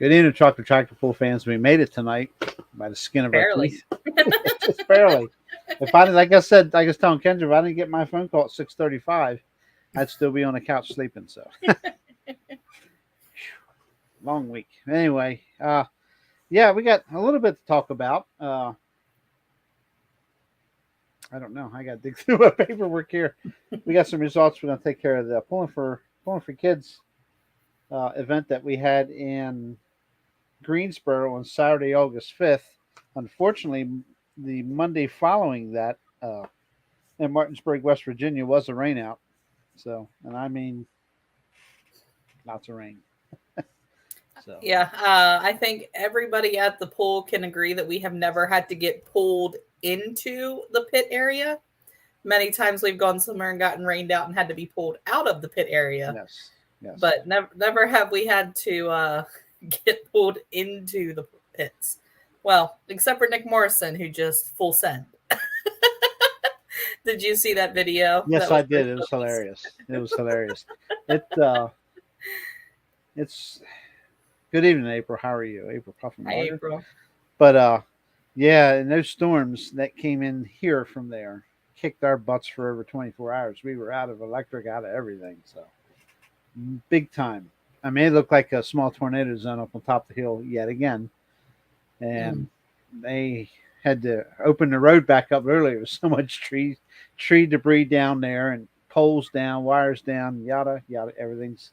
Good evening, Chocolate Tractor Pool fans. We made it tonight by the skin of our Barely. teeth. Just barely. If I, like I said, I was telling Kendra, if I didn't get my phone call at 6:35, I'd still be on the couch sleeping. So long week. Anyway, yeah, we got a little bit to talk about. I don't know. I got to dig through my paperwork here. We got some results. We're going to take care of the pulling for kids event that we had in Greensboro on Saturday, August 5th. Unfortunately, the Monday following that in Martinsburg, West Virginia, was a rainout. So, and I mean, lots of rain. So, Yeah, I think everybody at the pool can agree that we have never had to get pulled into the pit area. Many times we've gone somewhere and gotten rained out and had to be pulled out of the pit area, yes, yes. but never have we had to get pulled into the pits. Well, except for Nick Morrison, who just full send. Did you see that video? Yes, That was I did. It was hilarious. It was hilarious. It it's good evening, April. How are you, April? Puffin Hi, Martin. April. But yeah, and those storms that came in here from there kicked our butts for over 24 hours. We were out of electric, out of everything. So big time. I mean, it looked like a small tornado zone up on top of the hill yet again. And they had to open the road back up early. There was so much tree debris down there and poles down, wires down, yada, yada, everything's.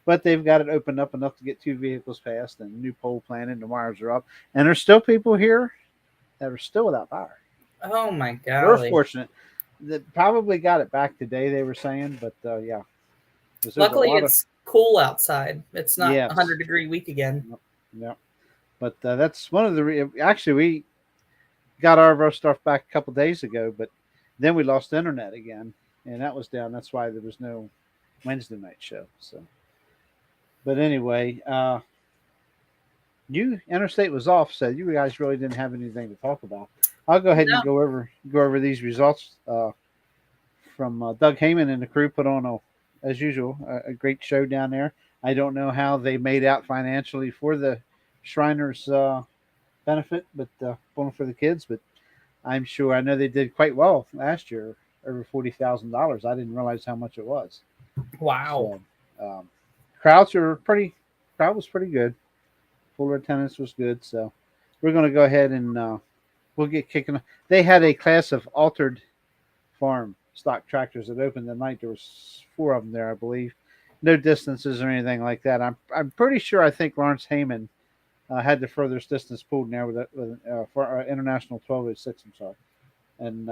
But they've got it opened up enough to get 2 vehicles past and new pole planted, the wires are up. And there's still people here that are still without power. Oh my We're golly. fortunate that probably got it back today, they were saying, but yeah. Luckily, it's cool outside. It's not yes. 100-degree week again. Yeah. But that's one of the actually we got all of our stuff back a couple days ago, but then we lost internet again, and that was down. That's why there was no Wednesday night show. So, but anyway, Interstate was off, so you guys really didn't have anything to talk about. I'll go ahead and go over these results from Doug Heyman and the crew. Put on as usual a great show down there. I don't know how they made out financially for the Shriners benefit, but pulling for the kids. But I'm sure I know they did quite well last year, over $40,000. I didn't realize how much it was. Wow. So, crowd was pretty good. Fuller attendance was good. So we're going to go ahead and we'll get kicking. They had a class of altered farm stock tractors that opened the night. There was 4 of them there, I believe. No distances or anything like that. I'm pretty sure. I think Lawrence Heyman had the furthest distance pulled now with for International 1206. I'm sorry, and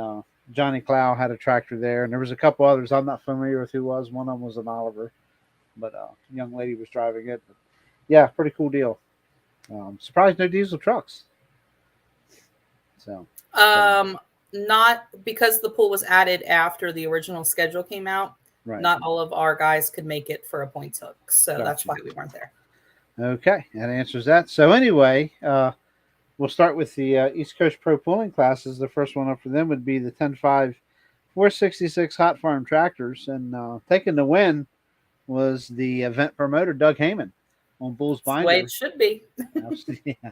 Johnny Clow had a tractor there, and there was a couple others. I'm not familiar with who was. One of them was an Oliver, but a young lady was driving it. But yeah, pretty cool deal. Surprised no diesel trucks. So not because the pool was added after the original schedule came out. Right. Not all of our guys could make it for a points hook, so Gotcha. That's why we weren't there. Okay, that answers that. So anyway, we'll start with the East Coast Pro Pulling classes. The first one up for them would be the 10.5 466 Hot Farm Tractors, and taking the win was the event promoter Doug Heyman on Bulls Binder. That's the way it should be. Yeah,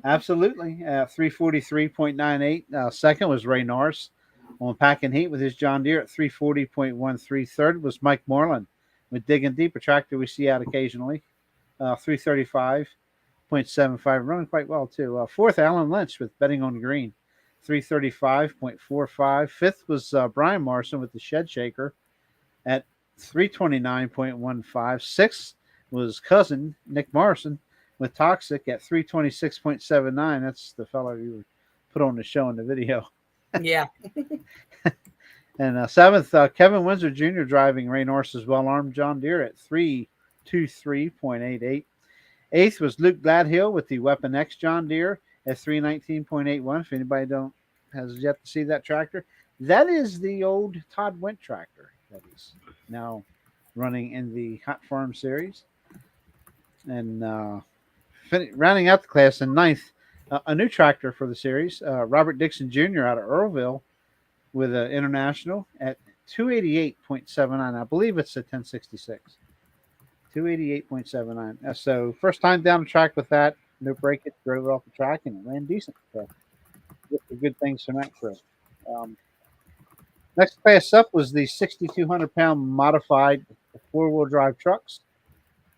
absolutely. 343.98. Second was Ray Norris on Pack and Heat with his John Deere at 340.13. Third was Mike Moreland with Digging Deep, a tractor we see out occasionally. 335.75, running quite well too. Fourth, Alan Lynch with Betting on Green, 335.45. Fifth was Brian Morrison with the Shed Shaker at 329.15. Sixth was cousin Nick Morrison with Toxic at 326.79. That's the fellow you put on the show in the video. Yeah. And seventh, Kevin Windsor Jr. driving Ray Norris's well-armed John Deere at 323.88. Eighth was Luke Gladhill with the Weapon X John Deere at 319.81. If anybody has yet to see that tractor, that is the old Todd Wendt tractor that is now running in the Hot Farm Series. And rounding out the class in ninth, a new tractor for the series, Robert Dixon Jr. out of Earlville with an International at 288.79. I believe it's a 1066. 288.79. So first time down the track with that, no breakage, drove it off the track, and it ran decent. So look for good things from that trip. Next class up was the 6,200-pound modified four-wheel drive trucks.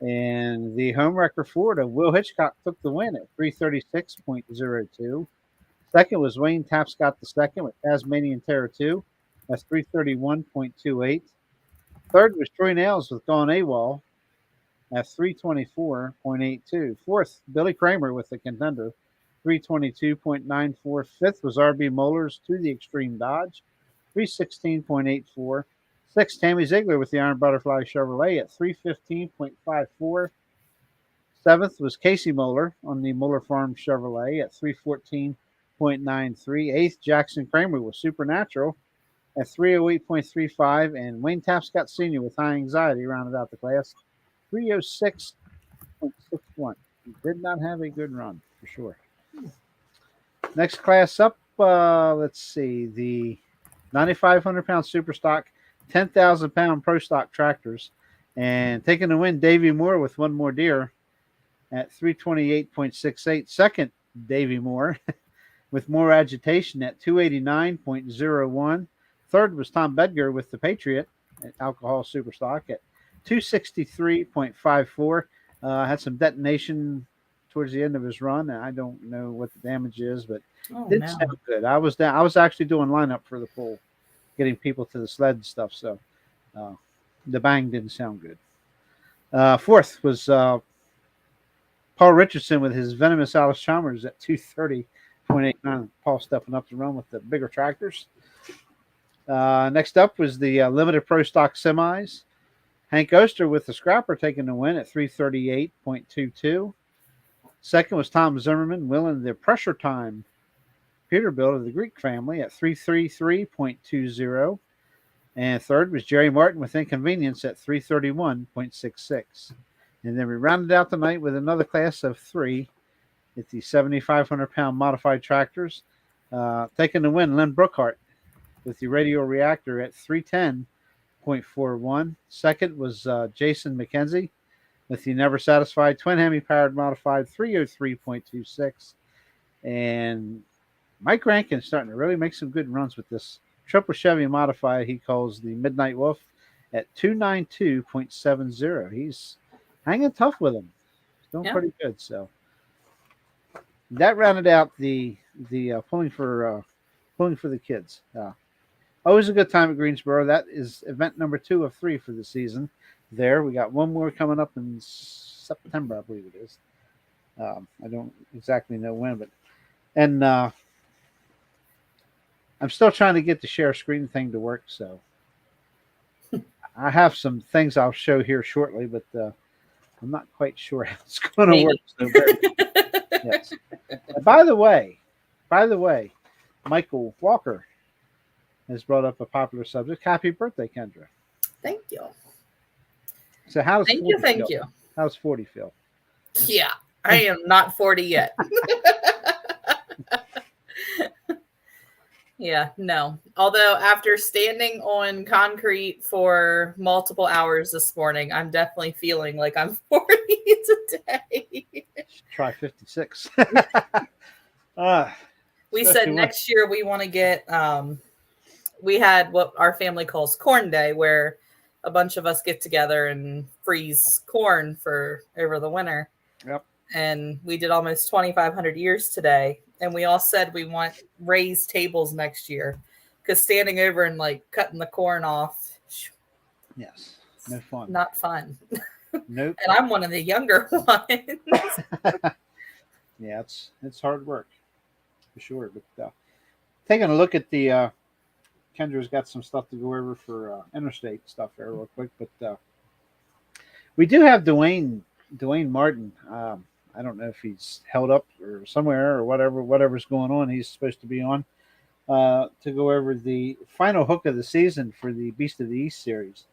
And the home wrecker Ford of Will Hitchcock took the win at 336.02. Second was Wayne Tapscott II with Tasmanian Terror 2. That's 331.28. Third was Troy Nails with Gone AWOL at 324.82. Fourth, Billy Kramer with the Contender, 322.94. Fifth was RB Mollers to the Extreme Dodge, 316.84. Sixth, Tammy Ziegler with the Iron Butterfly Chevrolet at 315.54. Seventh was Casey Moeller on the Moeller Farm Chevrolet at 314.93. Eighth, Jackson Kramer with Supernatural at 308.35. And Wayne Tapscott Sr. with High Anxiety rounded out the class, 306.61. He did not have a good run, for sure. Next class up, let's see, the 9,500-pound Super Stock, 10,000-pound Pro Stock tractors. And taking the win, Davey Moore with One More Deer at 328.68. Second, Davey Moore with More Agitation at 289.01. Third was Tom Bedger with the Patriot at Alcohol Super Stock at 263.54. Had some detonation towards the end of his run. I don't know what the damage is, but didn't sound good. I was actually doing lineup for the pool, getting people to the sled and stuff. So the bang didn't sound good. Fourth was Paul Richardson with his Venomous Alice Chalmers at 230.89. Paul stepping up to run with the bigger tractors. Next up was the Limited Pro Stock Semis. Hank Oster with the Scrapper taking the win at 338.22. Second was Tom Zimmerman winning the Pressure Time Peterbilt of the Greek family at 333.20. And third was Jerry Martin with Inconvenience at 331.66. And then we rounded out the night with another class of three at the 7,500-pound modified tractors. Taking the win, Len Brookhart with the Radio Reactor at 310.41. Second was Jason McKenzie with the Never Satisfied Twin Hemi Powered Modified 303.26. And Mike Rankin's starting to really make some good runs with this triple Chevy Modified he calls the Midnight Wolf at 292.70. He's hanging tough with him. He's doing pretty good. So that rounded out the pulling for the kids. Always a good time at Greensboro. That is event number 2 of 3 for the season. There, we got one more coming up in September, I believe it is. I don't exactly know when, but I'm still trying to get the share screen thing to work. So I have some things I'll show here shortly, but I'm not quite sure how it's going to work. So yes. By the way, Michael Walker has brought up a popular subject. Happy birthday, Kendra. Thank you. So how does thank you. How's 40 feel? Yeah, I am not 40 yet. Yeah, no. Although after standing on concrete for multiple hours this morning, I'm definitely feeling like I'm 40 today. Try 56. We said next year we want to get we had what our family calls corn day, where a bunch of us get together and freeze corn for over the winter. Yep. And we did almost 2,500 years today. And we all said we want raised tables next year, because standing over and like cutting the corn off. Yes. No fun. Not fun. Nope. And I'm one of the younger ones. Yeah, it's hard work for sure. But taking a look at the Kendra's got some stuff to go over for Interstate stuff there real quick. But we do have Duane Martin. I don't know if he's held up or somewhere or whatever's going on. He's supposed to be on to go over the final hook of the season for the Beast of the East series.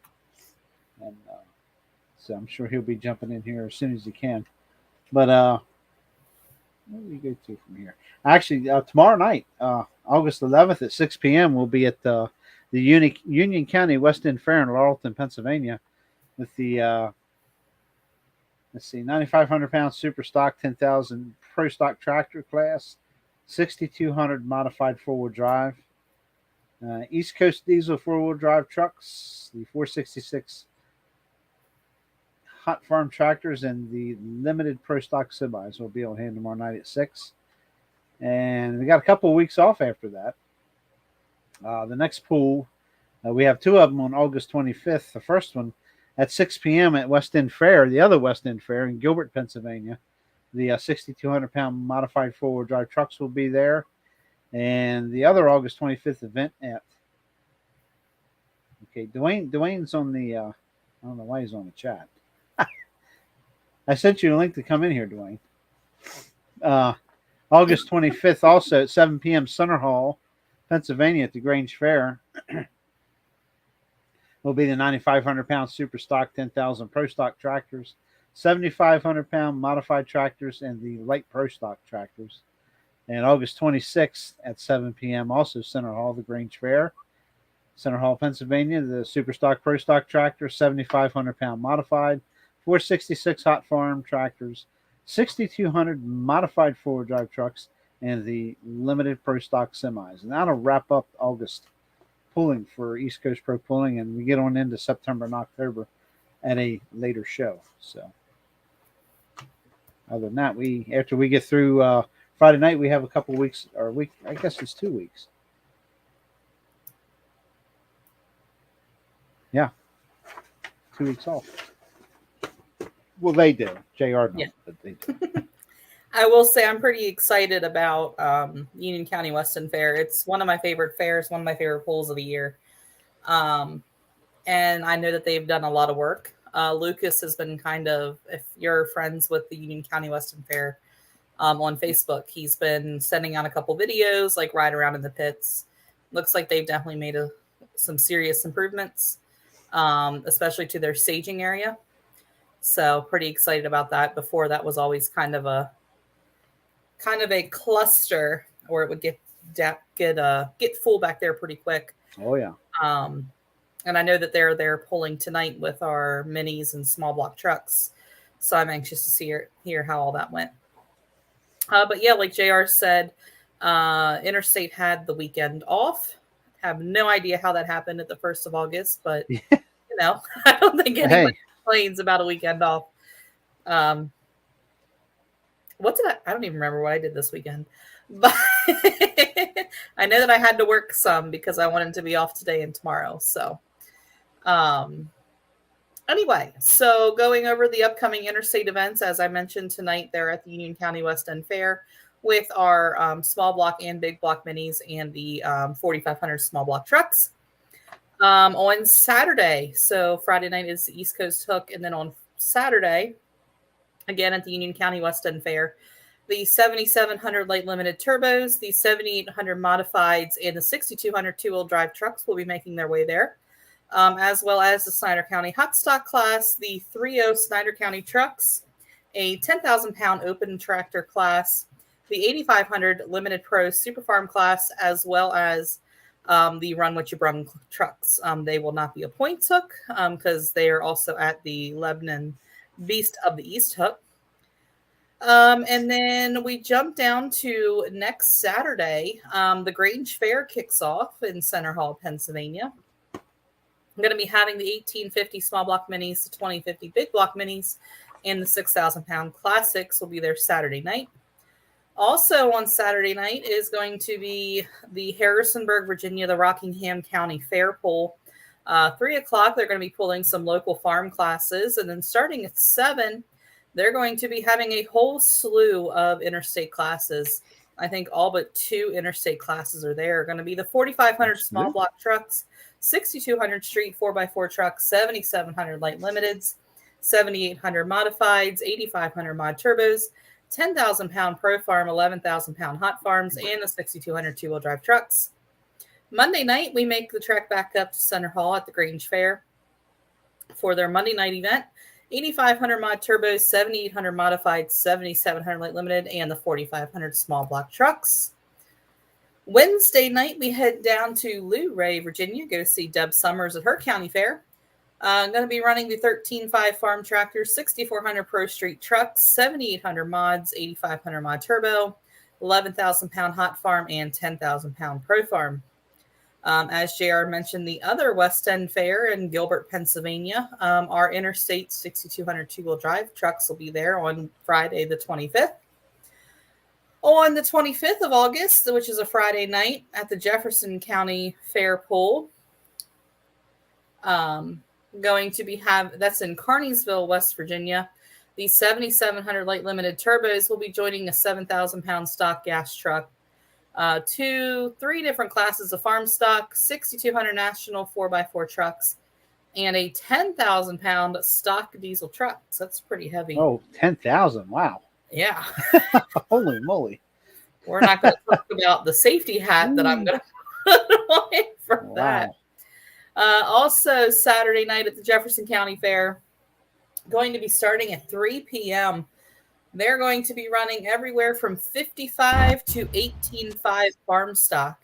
And so I'm sure he'll be jumping in here as soon as he can. But where do we go to from here? Actually, tomorrow night, August 11th at 6 p.m., we'll be at the Union County West End Fair in Laurelton, Pennsylvania, with the Let's see, 9,500 pound super stock, 10,000 pro stock tractor class, 6,200 modified four wheel drive. East Coast diesel four wheel drive trucks, the 466 hot farm tractors, and the limited pro stock semis will be on hand tomorrow night at 6. And we got a couple of weeks off after that. The next pool, we have two of them on August 25th. The first one at 6 p.m. at West End Fair, the other West End Fair in Gilbert, Pennsylvania. The 6,200 pound modified four wheel drive trucks will be there. And the other August 25th event at, okay, Dwayne's on the, I don't know why he's on the chat. I sent you a link to come in here, Dwayne. August 25th, also at 7 p.m., Center Hall, Pennsylvania, at the Grange Fair, will be the 9,500 pound super stock, 10,000 pro stock tractors, 7,500 pound modified tractors, and the light pro stock tractors. And August 26th at 7 p.m., also Center Hall, the Grange Fair, Center Hall, Pennsylvania, the super stock pro stock tractor, 7,500 pound modified, 466 hot farm tractors, 6,200 modified four-wheel drive trucks, and the limited pro stock semis. And that'll wrap up August pulling for East Coast Pro Pulling, and we get on into September and October at a later show. So other than that, after we get through Friday night, we have a couple weeks, or week, I guess it's 2 weeks. Yeah, 2 weeks off. Well, they do. JR don't, but they do. I will say I'm pretty excited about Union County West End Fair. It's one of my favorite fairs, one of my favorite pulls of the year. And I know that they've done a lot of work. Lucas has been kind of, if you're friends with the Union County West End Fair on Facebook, he's been sending out a couple videos, like ride around in the pits. Looks like they've definitely made some serious improvements, especially to their staging area. So pretty excited about that. Before, that was always kind of a cluster, or it would get full back there pretty quick. Oh yeah. And I know that they're pulling tonight with our minis and small block trucks. So I'm anxious to hear how all that went. But yeah, like JR said, Interstate had the weekend off. Have no idea how that happened at the 1st of August, but I don't think anybody complains about a weekend off. I don't even remember what I did this weekend, but I know that I had to work some because I wanted to be off today and tomorrow. So, anyway, so going over the upcoming Interstate events, as I mentioned tonight, they're at the Union County West End Fair with our small block and big block minis and the 4,500 small block trucks. On Saturday, so Friday night is the East Coast Hook, and then on Saturday, again at the Union County West End Fair, the 7,700 light limited turbos, the 7,800 modifieds, and the 6,200 two-wheel drive trucks will be making their way there, as well as the Snyder County hot stock class, the 3.0 Snyder County trucks, a 10,000 pound open tractor class, the 8,500 limited pro super farm class, as well as the Run What You Brung trucks. They will not be a points hook because they are also at the Lebanon Beast of the East Hook. And then we jump down to next Saturday. The Grange Fair kicks off in Center Hall, Pennsylvania. I'm going to be having the 1850 small block minis, the 2050 big block minis, and the 6,000 pound classics will be there Saturday night. Also on Saturday night is going to be the Harrisonburg, Virginia, the Rockingham County Fair Pull. 3 o'clock, they're going to be pulling some local farm classes. And then starting at 7, they're going to be having a whole slew of interstate classes. I think all but 2 interstate classes are there. Going to be the 4,500 small block trucks, 6,200 street 4x4 trucks, 7,700 light limiteds, 7,800 modifieds, 8,500 mod turbos, 10,000 pound pro farm, 11,000 pound hot farms, and the 6,200 two-wheel drive trucks. Monday night, we make the trek back up to Center Hall at the Grange Fair for their Monday night event. 8,500 mod turbos, 7,800 modified, 7,700 light limited, and the 4,500 small block trucks. Wednesday night, we head down to Luray, Virginia, go see Deb Summers at her county fair. Going to be running the 13.5 farm tractors, 6,400 Pro Street trucks, 7,800 mods, 8,500 mod turbo, 11,000 pound hot farm, and 10,000 pound pro farm. As JR mentioned, the other West End Fair in Gilbert, Pennsylvania, our Interstate 6,200 two-wheel drive trucks will be there on Friday the 25th. On the 25th of August, which is a Friday night, at the Jefferson County Fair Pool, going to be that's in Carneysville, West Virginia. The 7,700 light limited turbos will be joining a 7,000 pound stock gas truck, 3 different classes of farm stock, 6,200 national 4x4 trucks, and a 10,000 pound stock diesel truck. So that's pretty heavy. Oh, 10,000! Wow. Yeah. Holy moly! We're not going to talk about the safety hat that I'm going to put on for that. Also, Saturday night at the Jefferson County Fair, going to be starting at 3 p.m. They're going to be running everywhere from 55 to 18.5 farm stock,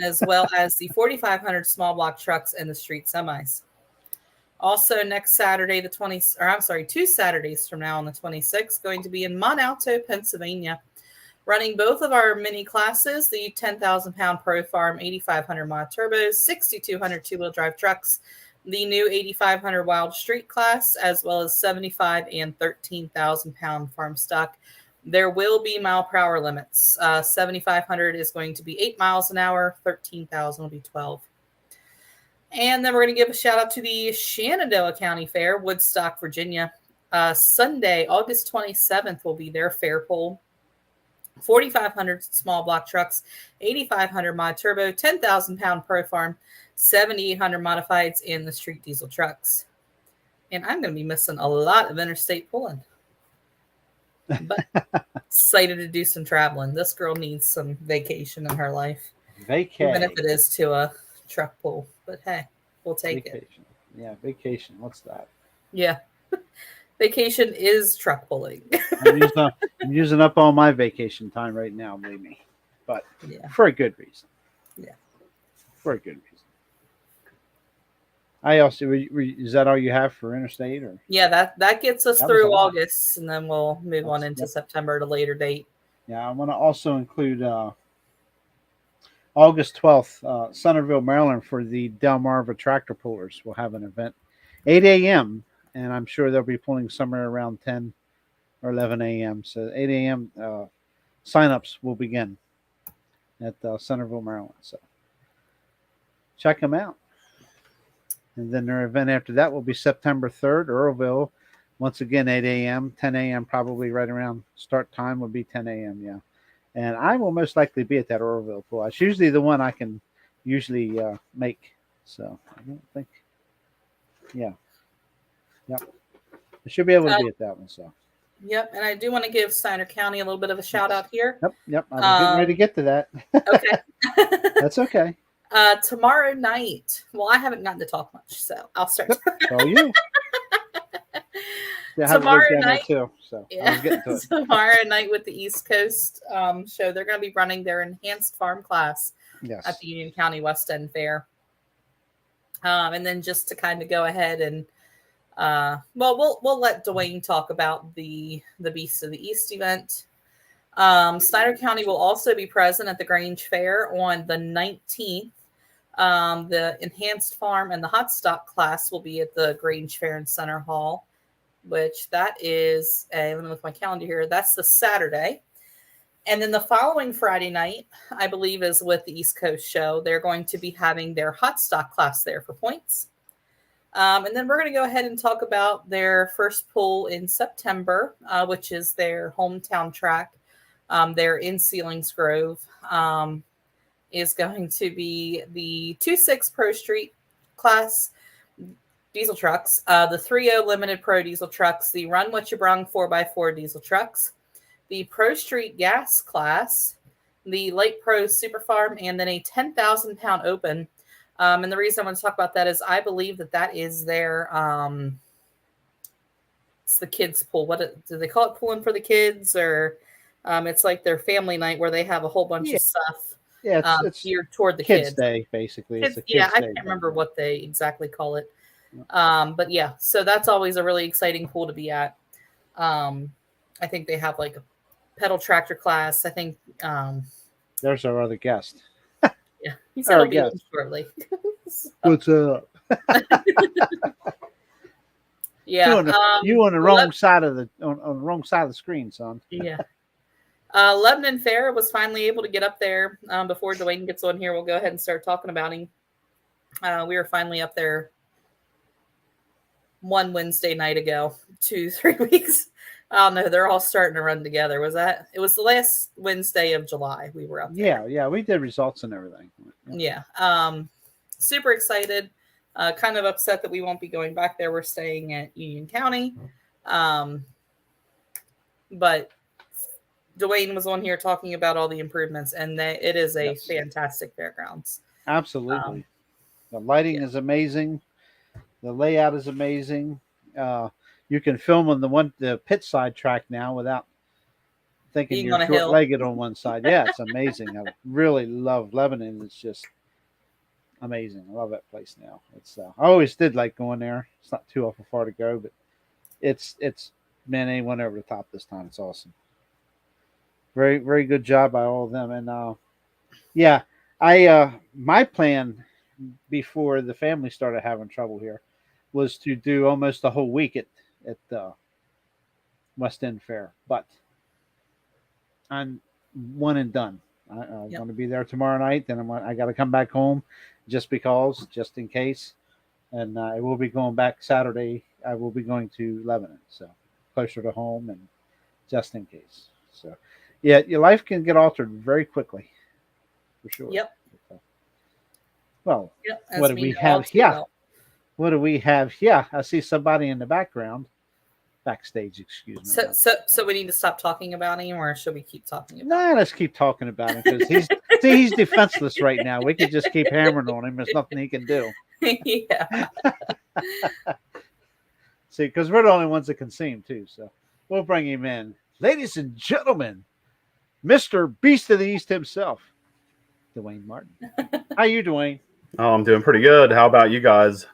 as well as the 4,500 small block trucks and the street semis. Also, next Saturday, 2 Saturdays from now on the 26th, going to be in Mont Alto, Pennsylvania, running both of our mini classes, the 10,000 pound Pro Farm 8,500 mod turbos, 6,200 two-wheel drive trucks, the new 8,500 Wild Street class, as well as 75 and 13,000 pound farm stock. There will be mile per hour limits. 7,500 is going to be 8 miles an hour, 13,000 will be 12. And then we're going to give a shout out to the Shenandoah County Fair, Woodstock, Virginia. Sunday, August 27th will be their fair poll. 4,500 small block trucks, 8,500 mod turbo, 10,000 pound pro farm, 7,800 modifieds in the street diesel trucks. And I'm going to be missing a lot of interstate pulling. But excited to do some traveling. This girl needs some vacation in her life. Even if it is to a truck pull. But hey, we'll take it. Yeah, vacation. What's that? Yeah. Vacation is truck pulling. I'm using up all my vacation time right now, believe me. But for a good reason. Yeah. For a good reason. I also, is that all you have for interstate? Or yeah, that gets us through August, and then we'll move on into September at a later date. Yeah, I want to also include August 12th, Centerville, Maryland, for the Delmarva Tractor Pullers. We'll have an event, 8 a.m., and I'm sure they'll be pulling somewhere around 10 or 11 a.m. So 8 a.m. Signups will begin at Centerville, Maryland. So check them out. And then their event after that will be September 3rd, Earlville. Once again, 8 a.m., 10 a.m., probably right around start time would be 10 a.m., yeah. And I will most likely be at that Earlville pool. It's usually the one I can usually make. So I don't think, yeah. Yep. I should be able to be at that one. So. Yep. And I do want to give Steiner County a little bit of a shout out here. Yep. I was getting ready to get to that. Okay. That's okay. Tomorrow night. Well, I haven't gotten to talk much, so I'll start. So you. Yeah, tomorrow night too. So I was getting to it. Tomorrow night with the East Coast show, they're going to be running their enhanced farm class at the Union County West End Fair. And then just to kind of go ahead and we'll let Dwayne talk about the Beasts of the East event. Steiner County will also be present at the Grange Fair on the 19th. The enhanced farm and the hot stock class will be at the Grange Fair in Center Hall, which that is, let me look at my calendar here. That's the Saturday. And then the following Friday night, I believe, is with the East Coast show. They're going to be having their hot stock class there for points. And then we're going to go ahead and talk about their first pull in September, which is their hometown track. They're in Sealings Grove, is going to be the 2.6 Pro Street class diesel trucks, the 3.0 Limited Pro diesel trucks, the Run What You Brung 4x4 diesel trucks, the Pro Street gas class, the Light Pro Super Farm, and then a 10,000 pound open. And the reason I want to talk about that is I believe that is their it's the kids pool. What do they call it? Pulling for the kids, or it's like their family night where they have a whole bunch of stuff. Yeah, it's geared toward the kids' day, basically. I can't remember what they exactly call it. But yeah, so that's always a really exciting pool to be at. I think they have like a pedal tractor class. I think, There's our other guest. yeah, he said Our he'll be on guest. shortly. So, What's up? yeah. You on the wrong side of on the wrong side of the screen, son. Yeah. Lebanon Fair was finally able to get up there. Before Dwayne gets on here, we'll go ahead and start talking about him. We were finally up there one Wednesday night ago, 2-3 weeks. I don't know. They're all starting to run together. It was the last Wednesday of July we were up there. Yeah, we did results and everything. Yeah. Super excited. Kind of upset that we won't be going back there. We're staying at Union County. But Dwayne was on here talking about all the improvements, and it is a fantastic fairgrounds. Absolutely. The lighting is amazing. The layout is amazing. You can film on the pit side track now without thinking Being you're on a hill. short-legged on one side. Yeah, it's amazing. I really love Lebanon. It's just amazing. I love that place now. It's I always did like going there. It's not too awful far to go, but it's man, they went over the top this time. It's awesome. Very, very good job by all of them. And yeah, my plan before the family started having trouble here was to do almost the whole week at West End Fair, but I'm one and done. I'm going to be there tomorrow night. Then I got to come back home just in case. And I will be going back Saturday. I will be going to Lebanon, so closer to home and just in case. So, yeah, your life can get altered very quickly, for sure. Yep. Well, what do we have here? What do we have here? I see somebody in the backstage. Excuse me. So we need to stop talking about him, or should we keep talking about him? Nah, let's keep talking about him because he's defenseless right now. We could just keep hammering on him. There's nothing he can do. Yeah. See, because we're the only ones that can see him too. So we'll bring him in, ladies and gentlemen, Mr. Beast of the East himself, Duane Martin. How you, Dwayne? Oh, I'm doing pretty good. How about you guys?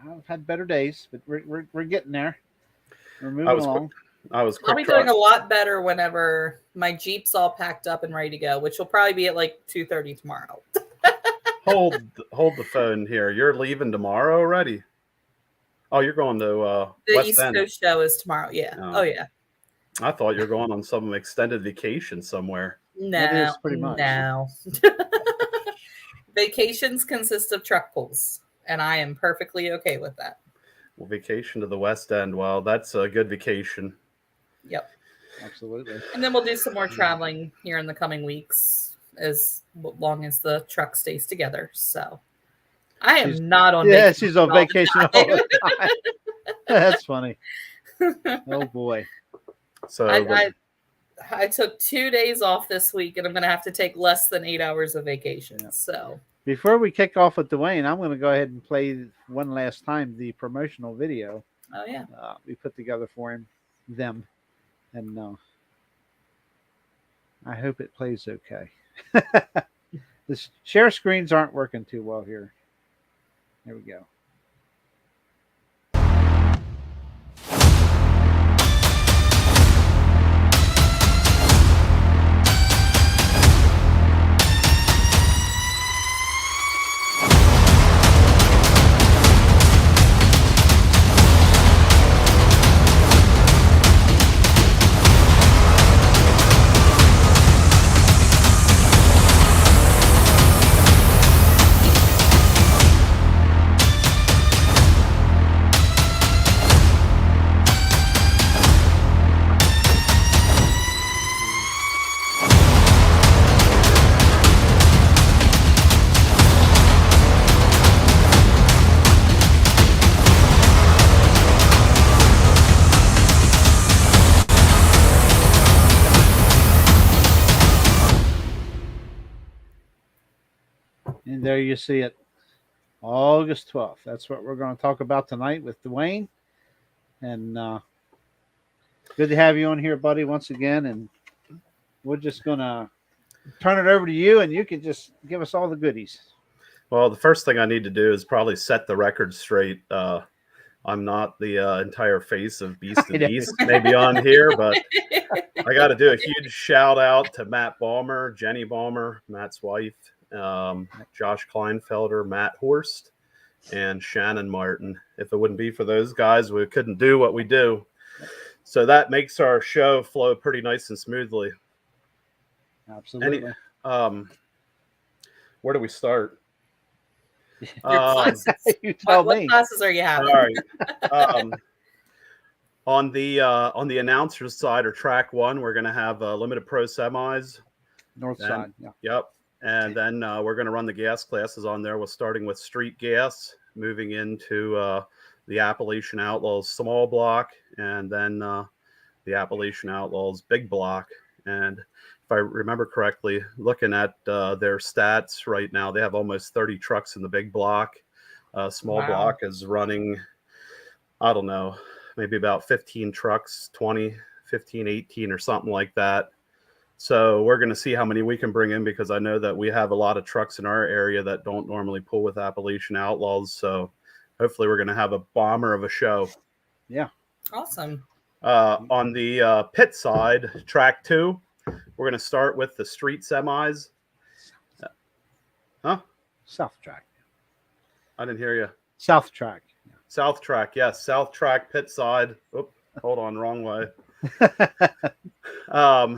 I've had better days, but we're getting there. We're moving along. I'll be doing a lot better whenever my Jeep's all packed up and ready to go, which will probably be at like 2:30 tomorrow. hold the phone here. You're leaving tomorrow already? Oh, you're going to the West East End. Coast show is tomorrow. Yeah. Oh yeah. I thought you were going on some extended vacation somewhere. No, pretty much. No. Vacations consist of truck pulls, and I am perfectly okay with that. Well, vacation to the West End. Well, that's a good vacation. Yep. Absolutely. And then we'll do some more traveling here in the coming weeks, as long as the truck stays together. So I am not on vacation. Yeah, she's on vacation all the time. That's funny. Oh, boy. So I took 2 days off this week, and I'm going to have to take less than 8 hours of vacation. Yeah. So before we kick off with Dwayne, I'm going to go ahead and play one last time the promotional video. Oh yeah, we put together for them, and I hope it plays okay. The share screens aren't working too well here. There we go. And there you see it, August 12th. That's what we're going to talk about tonight with Dwayne. And good to have you on here, buddy, once again. And we're just going to turn it over to you, and you can just give us all the goodies. Well, the first thing I need to do is probably set the record straight. I'm not the entire face of Beast I and know. Beast, maybe on here, but I got to do a huge shout out to Matt Ballmer, Jenny Ballmer, Matt's wife, Josh Kleinfelder, Matt Horst, and Shannon Martin. If it wouldn't be for those guys, we couldn't do what we do. So that makes our show flow pretty nice and smoothly. Absolutely. Where do we start? Your classes. You tell What me. classes are you All having? right. On the announcers side or track 1, we're going to have limited pro semis. North Then- side. Yeah. Yep. And then we're going to run the gas classes on there. We're starting with street gas, moving into the Appalachian Outlaws small block, and then the Appalachian Outlaws big block. And if I remember correctly, looking at their stats right now, they have almost 30 trucks in the big block. Small Wow. block is running, I don't know, maybe about 15 trucks, 20, 15, 18 or something like that. So we're going to see how many we can bring in, because I know that we have a lot of trucks in our area that don't normally pull with Appalachian Outlaws. So hopefully we're going to have a bomber of a show. Yeah. Awesome. On the pit side, track 2, we're going to start with the street semis. Huh? South track. I didn't hear you. South track. South track. Yes. South track pit side. Oop, hold on. Wrong way.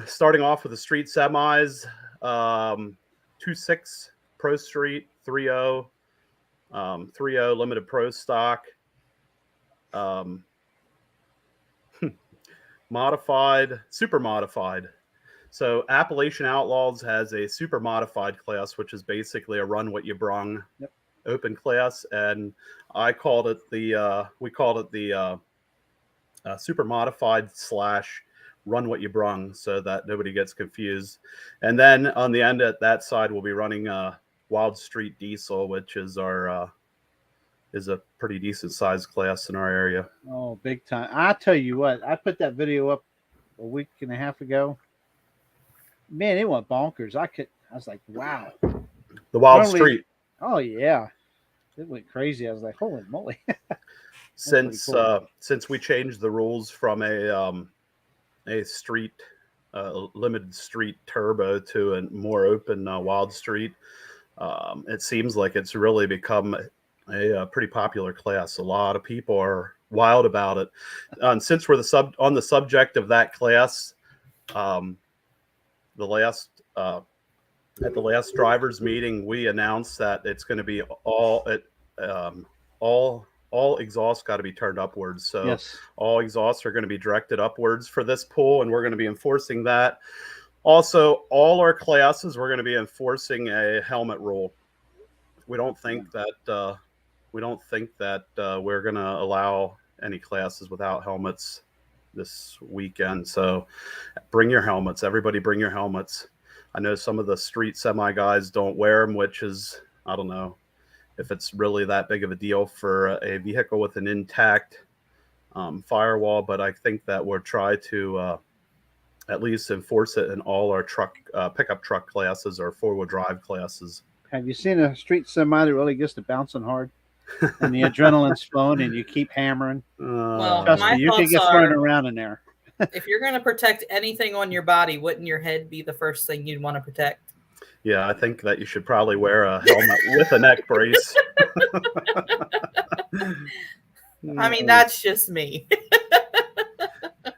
Starting off with the street semis, 2.6 Pro Street, 3.0, 3.0 Limited Pro Stock, modified, super modified. So Appalachian Outlaws has a super modified class, which is basically a run what you brung open class, and we called it the super modified / run what you brung, so that nobody gets confused. And then on the end at that side, we'll be running Wild Street Diesel, which is our is a pretty decent sized class in our area. Oh, big time. I tell you what, I put that video up a week and a half ago. Man, it went bonkers. I was like, wow. The Wild Normally- Street. Oh yeah. It went crazy. I was like, holy moly. Since pretty cool. Since we changed the rules from a street limited street turbo to a more open Wild Street, it seems like it's really become a pretty popular class. A lot of people are wild about it. And since we're on the subject of that class, at the last drivers meeting, we announced that it's going to be all exhausts got to be turned upwards. So Yes. all exhausts are going to be directed upwards for this pool, and we're going to be enforcing that. Also, all our classes, we're going to be enforcing a helmet rule. We don't think that we're going to allow any classes without helmets this weekend. So bring your helmets. Everybody bring your helmets. I know some of the street semi guys don't wear them, which is, I don't know if it's really that big of a deal for a vehicle with an intact firewall, but I think that we'll try to at least enforce it in all our pickup truck classes or four-wheel drive classes. Have you seen a street semi that really gets to bouncing hard and the adrenaline's flowing and you keep hammering? Well, Trust my me, you can thoughts get are- thrown around in there. If you're going to protect anything on your body, wouldn't your head be the first thing you'd want to protect? Yeah, I think that you should probably wear a helmet with a neck brace. I mean, that's just me. If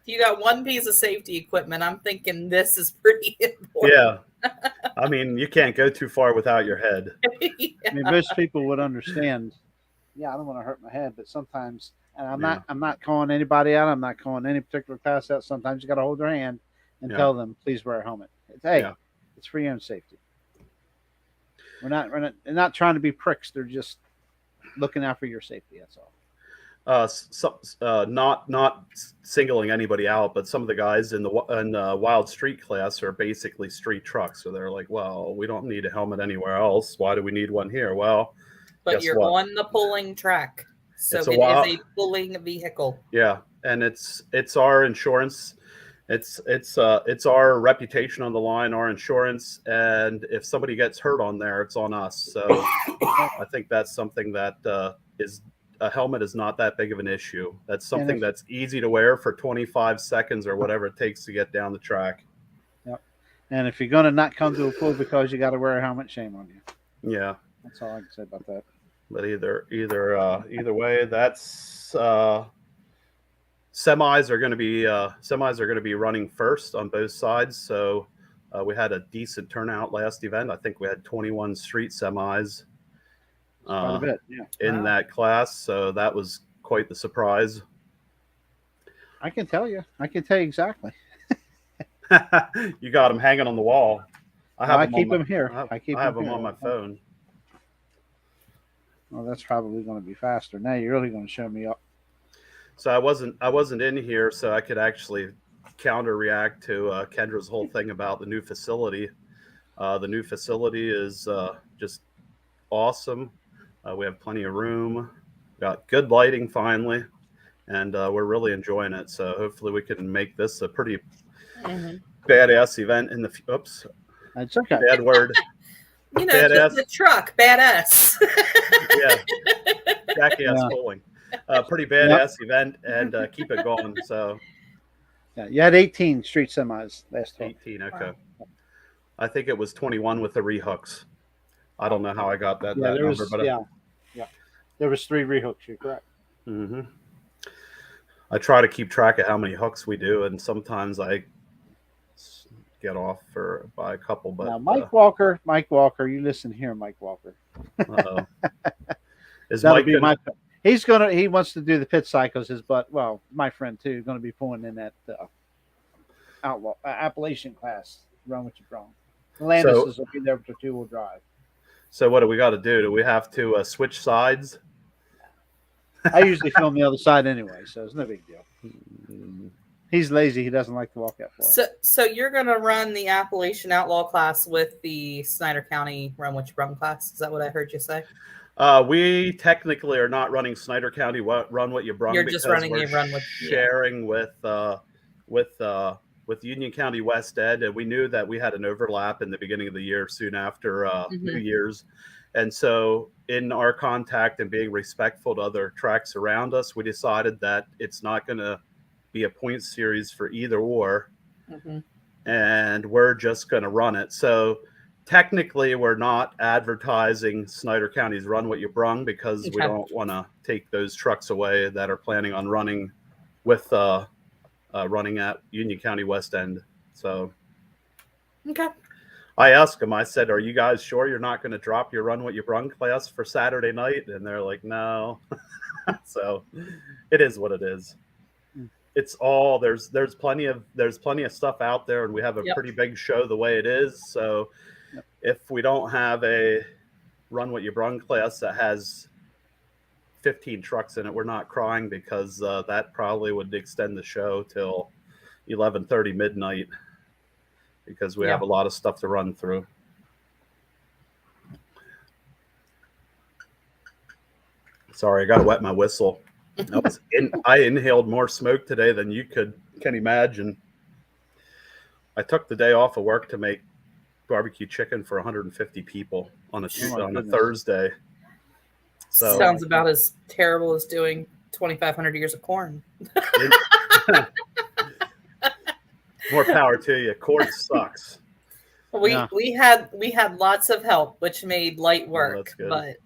you got one piece of safety equipment, I'm thinking this is pretty important. Yeah. I mean, you can't go too far without your head. Yeah. I mean, most people would understand. Yeah, I don't want to hurt my head, but sometimes, and I'm not calling anybody out. I'm not calling any particular class out. Sometimes you got to hold their hand and tell them, please wear a helmet. It's for your own safety. They're not trying to be pricks. They're just looking out for your safety. That's all. Not singling anybody out, but some of the guys in the Wild Street class are basically street trucks. So they're like, well, we don't need a helmet anywhere else. Why do we need one here? Well, But guess you're what? on the pulling track. So It's it is a pulling vehicle. Yeah, and it's our insurance. It's our reputation on the line, our insurance, and if somebody gets hurt on there, it's on us. So I think that's something that is a helmet is not that big of an issue. That's something that's easy to wear for 25 seconds or whatever it takes to get down the track. Yep. And if you're going to not come to a pool because you got to wear a helmet, shame on you. Yeah. That's all I can say about that. But either way, that's semis are going to be running first on both sides. So we had a decent turnout last event. I think we had 21 street semis Quite a bit, yeah. in that class. So that was quite the surprise. I can tell you exactly. You got them hanging on the wall. I keep them here. I have them on my phone. Well, that's probably going to be faster. Now you're really going to show me up. So I wasn't in here, so I could actually counter react to Kendra's whole thing about the new facility. The new facility is just awesome. We have plenty of room, got good lighting finally, and we're really enjoying it. So hopefully we can make this a pretty badass event in the. Oops, that's okay. Bad word. You know, the truck, badass. Yeah, jackass bowling. Pretty badass event, and keep it going. So, yeah, you had 18 street semis last time. 18, okay. Wow. I think it was 21 with the rehooks. I don't know how I got that number, but there was 3 rehooks. You're correct. Mm-hmm. I try to keep track of how many hooks we do, and sometimes I get off by a couple. But now, Mike Walker, you listen here, Mike Walker. Is That'll Mike be he wants to do the pit cycles, my friend too, going to be pulling in that Appalachian class, run what you wrong. Landis will be there with the 2-wheel drive. So what do we got to do? Do we have to switch sides? I usually film the other side anyway, so it's no big deal. He's lazy. He doesn't like to walk that far. So you're going to run the Appalachian Outlaw class with the Snyder County Run What You Brung class. Is that what I heard you say? We technically are not running Snyder County Run What You Brung. You're just running a Run What sharing with Union County West Ed, and we knew that we had an overlap in the beginning of the year, soon after New Year's, and so in our contact and being respectful to other tracks around us, we decided that it's not going to be a point series for either or, and we're just going to run it. So technically, we're not advertising Snyder County's Run What You Brung because we don't want to take those trucks away that are planning on running with running at Union County West End. So I asked them, I said, are you guys sure you're not going to drop your Run What You Brung class for Saturday night? And they're like, no. So it is what it is. It's all there's plenty of stuff out there, and we have a pretty big show the way it is. So if we don't have a Run What You Brung class that has 15 trucks in it, we're not crying, because that probably would extend the show till 11:30 midnight, because we have a lot of stuff to run through. Sorry, I got to wet my whistle. I inhaled more smoke today than you can imagine. I took the day off of work to make barbecue chicken for 150 people on a Thursday. So sounds about as terrible as doing 2,500 years of corn. More power to you. Corn sucks. We had lots of help, which made light work, but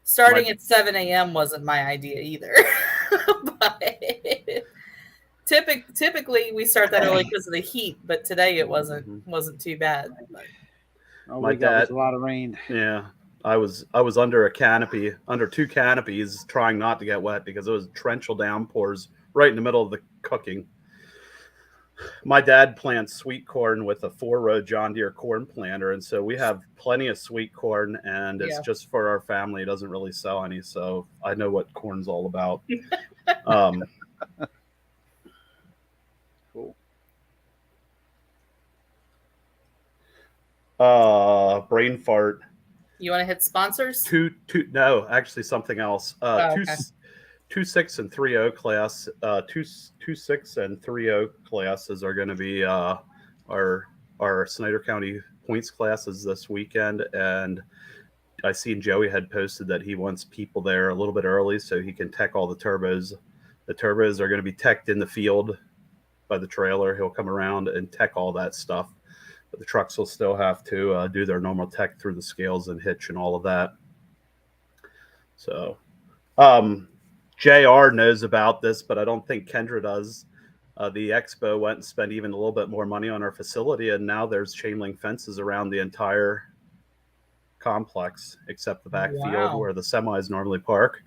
starting at 7 a.m. wasn't my idea either. But typically we start that early because of the heat, but today it wasn't too bad. My dad was a lot of rain. Yeah. I was under under 2 canopies, trying not to get wet because it was torrential downpours right in the middle of the cooking. My dad plants sweet corn with a 4-row John Deere corn planter, and so we have plenty of sweet corn, and it's just for our family. It doesn't really sell any, so I know what corn's all about. Cool. Brain fart. You want to hit sponsors? No, actually something else. 2-6 and 3-0 class. 2-6 and 3-0 classes are going to be our Snyder County points classes this weekend, and I seen Joey had posted that he wants people there a little bit early so he can tech all the turbos. The turbos are going to be teched in the field by the trailer. He'll come around and tech all that stuff, but the trucks will still have to do their normal tech through the scales and hitch and all of that. So JR knows about this, but I don't think Kendra does. The expo went and spent even a little bit more money on our facility, and now there's chain link fences around the entire complex except the back field where the semis normally park.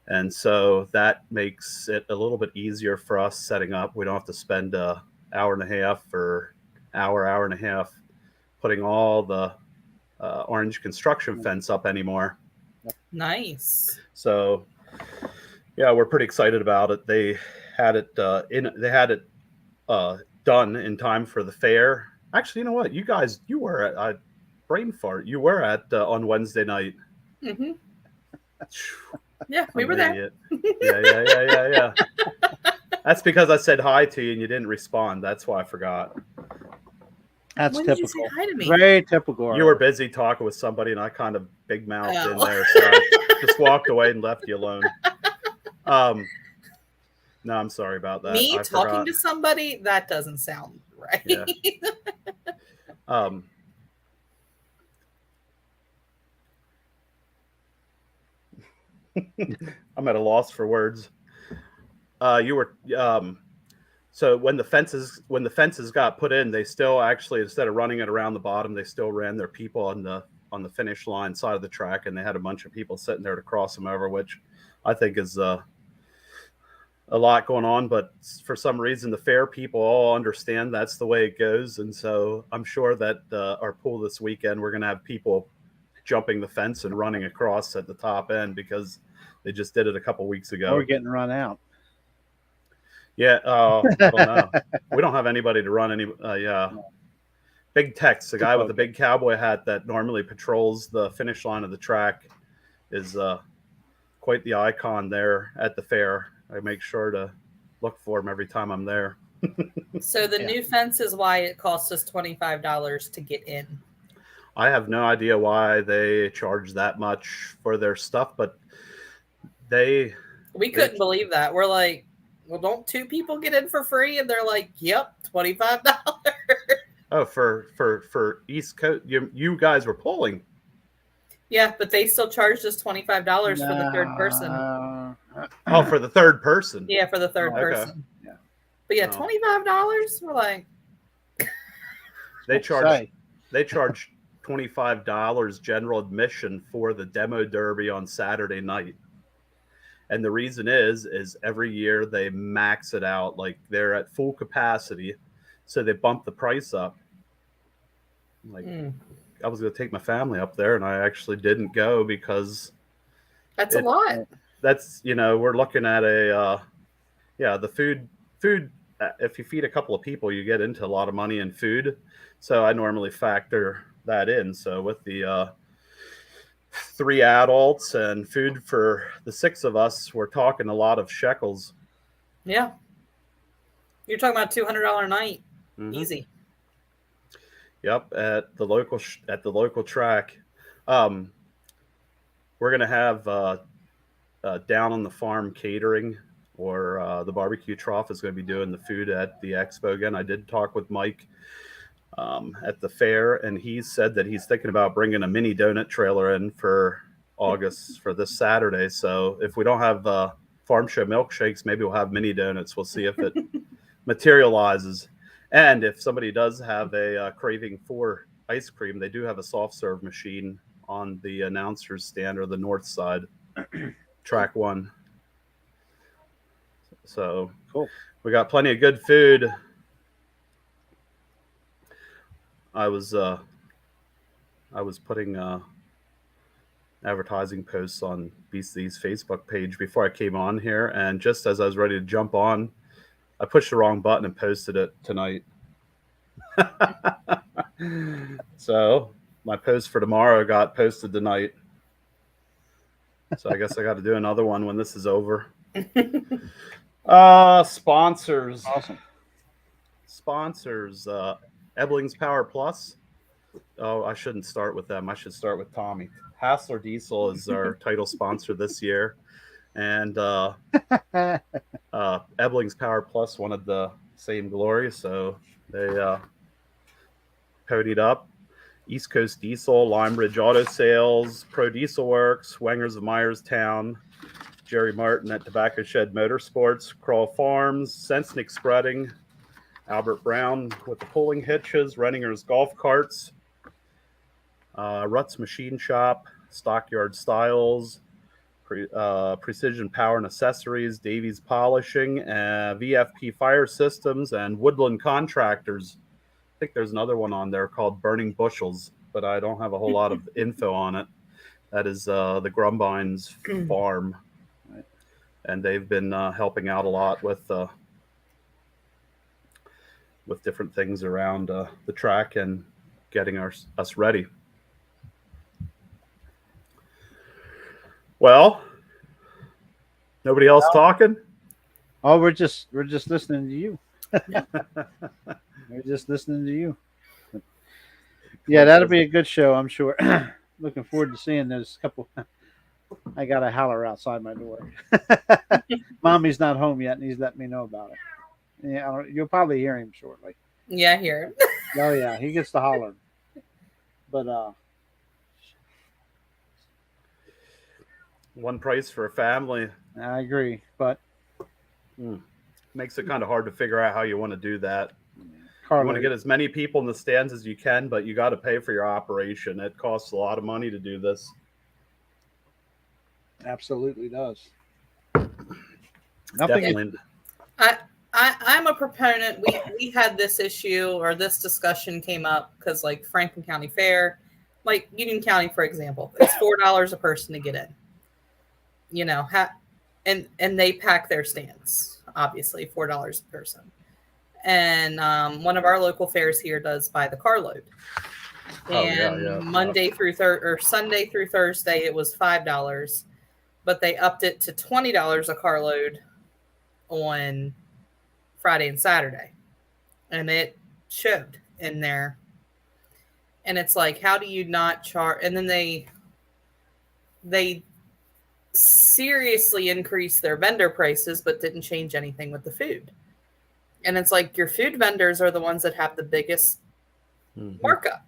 And so that makes it a little bit easier for us setting up. We don't have to spend an hour and a half or hour and a half putting all the orange construction fence up anymore. Nice. So yeah, we're pretty excited about it. They had it done in time for the fair. Actually, you know what? You were at brain fart. You were at on Wednesday night. Mm-hmm. Yeah, we were there. Yeah. Yeah. That's because I said hi to you and you didn't respond. That's why I forgot. That's when typical. Did you say hi to me? Very typical. You were busy talking with somebody, and I kind of big mouthed in there, so I just walked away and left you alone. No, I'm sorry about that. Me talking to somebody, that doesn't sound right. Yeah. I'm at a loss for words. You were so when the fences got put in, they still actually, instead of running it around the bottom, they still ran their people on the finish line side of the track, and they had a bunch of people sitting there to cross them over, which I think is a lot going on. But for some reason, the fair people all understand that's the way it goes, and so I'm sure that our pool this weekend, we're going to have people jumping the fence and running across at the top end because they just did it a couple weeks ago. We're getting run out. Yeah, I don't know. We don't have anybody to run any. Yeah, Big Tex, the guy with the big cowboy hat that normally patrols the finish line of the track, is quite the icon there at the fair. I make sure to look for him every time I'm there. So the new fence is why it costs us $25 to get in. I have no idea why they charge that much for their stuff, but we couldn't believe that. We're like, well, don't two people get in for free? And they're like, yep, $25. Oh, for East Coast, you guys were pulling. Yeah, but they still charged us $25 for the third person. Oh, for the third person. Yeah, for the third person. Yeah. But yeah, $25. We're like, they charge $25 general admission for the demo derby on Saturday night. And the reason is every year they max it out, like they're at full capacity, so they bump the price up. Like I was going to take my family up there, and I actually didn't go because that's a lot. That's, we're looking at the food. If you feed a couple of people, you get into a lot of money in food. So I normally factor that in. So with the 3 adults and food for the 6 of us, we're talking a lot of shekels. Yeah. You're talking about $200 a night. Mm-hmm. Easy. Yep, at the local track. We're going to have down on the farm catering, or the barbecue trough is going to be doing the food at the expo again. I did talk with Mike at the fair, and he said that he's thinking about bringing a mini donut trailer in for August for this Saturday. So if we don't have farm show milkshakes, maybe we'll have mini donuts. We'll see if it materializes. And if somebody does have a craving for ice cream, they do have a soft serve machine on the announcer's stand, or the north side, track 1. So cool. We got plenty of good food. I was putting advertising posts on BC's Facebook page before I came on here, and just as I was ready to jump on, I pushed the wrong button and posted it tonight. So my post for tomorrow got posted tonight. So I guess I got to do another one when this is over. Sponsors. Awesome. Sponsors. Ebling's Power Plus. Oh, I shouldn't start with them. I should start with Tommy. Hassler Diesel is our title sponsor this year. And Ebling's Power Plus wanted the same glory, so they podied up. East Coast Diesel, Limebridge Auto Sales, Pro Diesel Works, Wengers of Myerstown, Jerry Martin at Tobacco Shed Motorsports, Crawl Farms, Sensnick Spreading, Albert Brown with the pulling hitches, Renninger's Golf Carts, Ruts Machine Shop, Stockyard Styles, Precision Power and Accessories, Davies Polishing, VFP Fire Systems, and Woodland Contractors. I think there's another one on there called Burning Bushels, but I don't have a whole lot of info on it. That is the Grumbine's farm. And they've been helping out a lot with different things around the track and getting us ready. Well, nobody else talking? Oh, we're just listening to you. We're just listening to you. Yeah, that'll be a good show, I'm sure. Looking forward to seeing those couple. I got a howler outside my door. Mommy's not home yet, and he's letting me know about it. Yeah, you'll probably hear him shortly. Yeah, I hear it. Oh yeah, he gets to holler. But one price for a family. I agree, but makes it kind of hard to figure out how you want to do that. Carly, You want to get as many people in the stands as you can, but you got to pay for your operation. It costs a lot of money to do this. absolutely does. Definitely. I'm a proponent. We had this issue or this discussion came up because like Franklin County Fair, like Union County, for example, it's $4 a person to get in. You know, and they pack their stands, obviously $4 a person. And one of our local fairs here does by the carload. And Monday through Sunday through Thursday, it was $5, but they upped it to $20 a carload on Friday and Saturday, and it showed in there. And it's like, how do you not charge? And then they seriously increased their vendor prices, but didn't change anything with the food. And it's like your food vendors are the ones that have the biggest markup.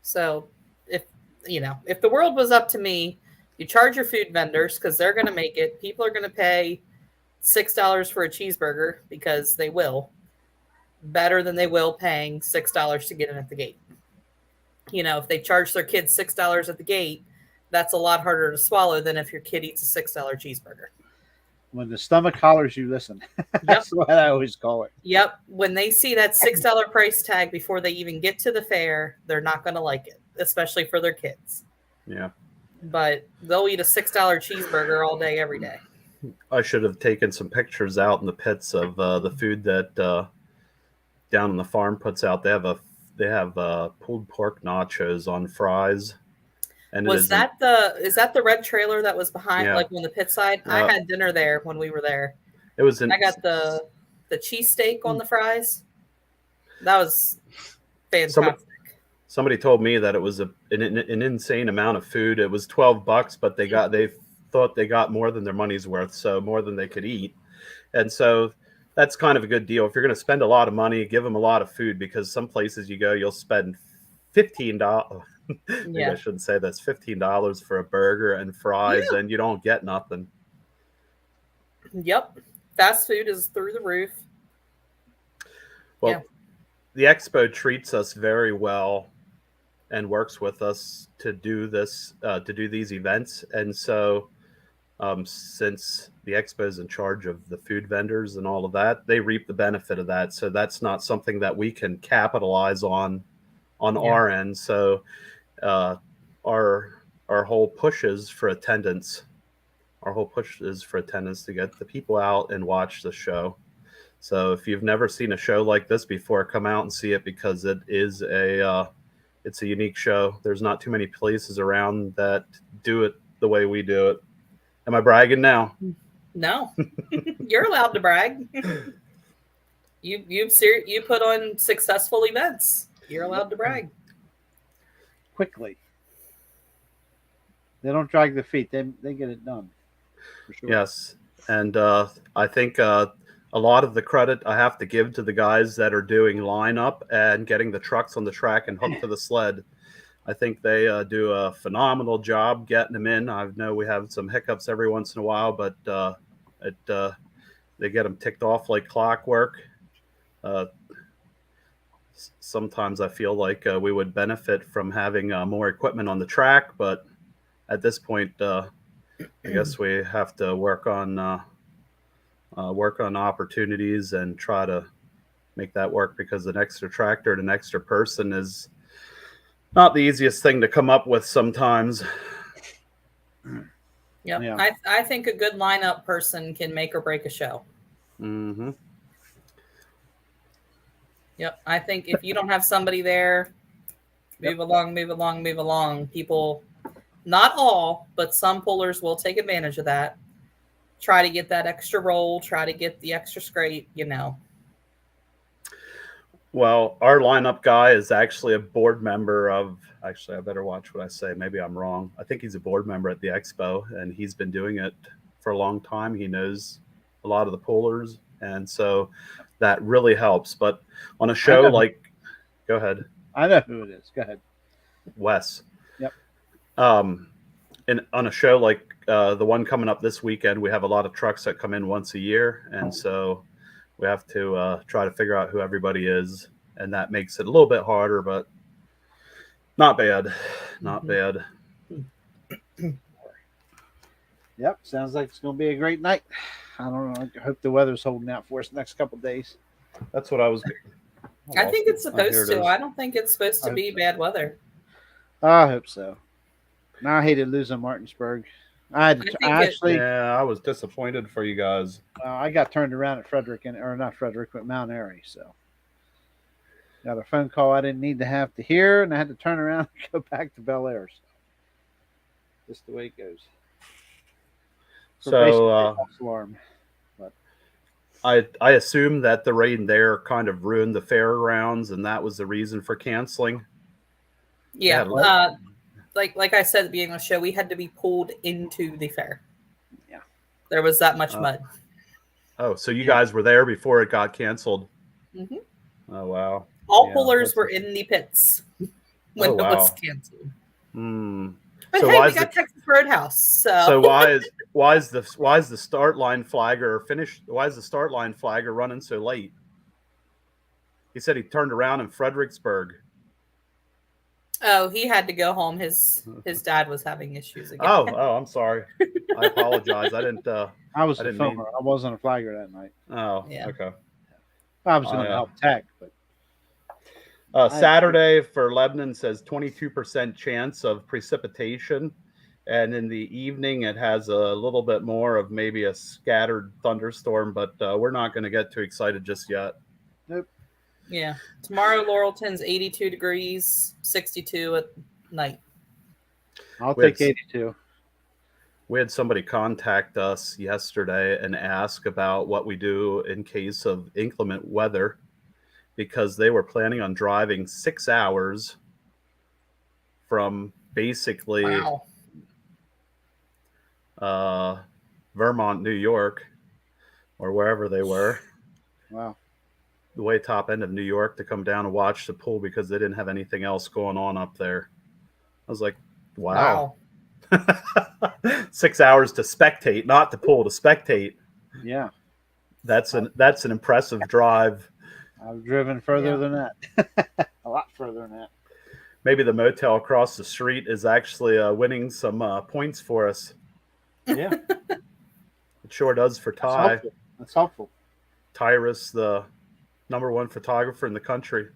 So if the world was up to me, you charge your food vendors because they're going to make it. People are going to pay $6 for a cheeseburger because they will, better than they will paying $6 to get in at the gate. You know, if they charge their kids $6 at the gate, that's a lot harder to swallow than if your kid eats a $6 cheeseburger. When the stomach hollers, you listen. That's what I always call it. Yep. When they see that $6 price tag before they even get to the fair, they're not going to like it, especially for their kids. Yeah. But they'll eat a $6 cheeseburger all day, every day. I should have taken some pictures out in the pits of the food that down on the farm puts out. They have pulled pork nachos on fries. And is that the red trailer that was behind, like on the pit side? I had dinner there when we were there. It was. I got the cheesesteak on the fries. That was fantastic. Somebody told me that it was an insane amount of food. It was $12, but they thought they got more than their money's worth, so more than they could eat. And so that's kind of a good deal. If you're going to spend a lot of money, give them a lot of food, because some places you go, you'll spend $15. Maybe I shouldn't say that's $15 for a burger and fries, and you don't get nothing. Yep. Fast food is through the roof. Well, the expo treats us very well and works with us to do this, to do these events. And so since the expo is in charge of the food vendors and all of that, they reap the benefit of that. So that's not something that we can capitalize on our end. So our whole push is for attendance. Our whole push is for attendance to get the people out and watch the show. So if you've never seen a show like this before, come out and see it, because it is it's a unique show. There's not too many places around that do it the way we do it. Am I bragging now? No, you're allowed to brag. You put on successful events. You're allowed to brag. Quickly. They don't drag their feet. They get it done. For sure. Yes, and I think a lot of the credit I have to give to the guys that are doing lineup and getting the trucks on the track and hooked to the sled. I think they do a phenomenal job getting them in. I know we have some hiccups every once in a while, but they get them ticked off like clockwork. Sometimes I feel like we would benefit from having more equipment on the track, but at this point, I guess we have to work on opportunities and try to make that work, because an extra tractor and an extra person is not the easiest thing to come up with sometimes. Yep. Yeah. I think a good lineup person can make or break a show. Mm-hmm. Yep. I think if you don't have somebody there, move along. People, not all, but some pullers will take advantage of that. Try to get that extra roll, try to get the extra scrape, Well, our lineup guy is actually a board member of, actually, I better watch what I say. Maybe I'm wrong. I think he's a board member at the Expo, and he's been doing it for a long time. He knows a lot of the pullers, and so that really helps. But on a show like, go ahead. I know who it is. Go ahead. Wes. Yep. And on a show like the one coming up this weekend, we have a lot of trucks that come in once a year, and so we have to try to figure out who everybody is, and that makes it a little bit harder, but not bad. Not bad. Yep. Sounds like it's going to be a great night. I don't know. I hope the weather's holding out for us the next couple of days. That's what I was. I think it's supposed here it to. is. I don't think it's supposed to be bad weather. I hope so. Now, I hated losing Martinsburg. I was disappointed for you guys. I got turned around at not Frederick, but Mount Airy. So got a phone call I didn't need to have to hear, and I had to turn around and go back to Bel Air. So just the way it goes. So alarm. I assume that the rain there kind of ruined the fairgrounds, and that was the reason for canceling. Yeah. Like I said at the beginning of the show, we had to be pulled into the fair. Yeah. There was that much mud. Oh, so you guys were there before it got canceled? Mm-hmm. Oh, wow. All pullers were in the pits when it was canceled. But so hey, we got Texas Roadhouse. So why is the start line flagger why is the start line flagger running so late? He said he turned around in Fredericksburg. Oh, he had to go home. His dad was having issues again. Oh, I'm sorry. I apologize. I didn't. I was a filmer. I wasn't a flagger that night. Oh, yeah. Okay. I was going to help tech, but Saturday for Lebanon says 22% chance of precipitation, and in the evening it has a little bit more of maybe a scattered thunderstorm, but we're not going to get too excited just yet. Nope. Yeah. Tomorrow, Laurelton's 82 degrees, 62 at night. I'll take 82. We had somebody contact us yesterday and ask about what we do in case of inclement weather, because they were planning on driving 6 hours from basically Vermont, New York, or wherever they were. Wow. The way top end of New York to come down and watch the pool because they didn't have anything else going on up there. I was like, wow. 6 hours to spectate, not to pool, to spectate. Yeah. That's an impressive drive. I've driven further than that. A lot further than that. Maybe the motel across the street is actually winning some points for us. Yeah. It sure does for Ty. That's helpful. Tyrus, the #1 photographer in the country.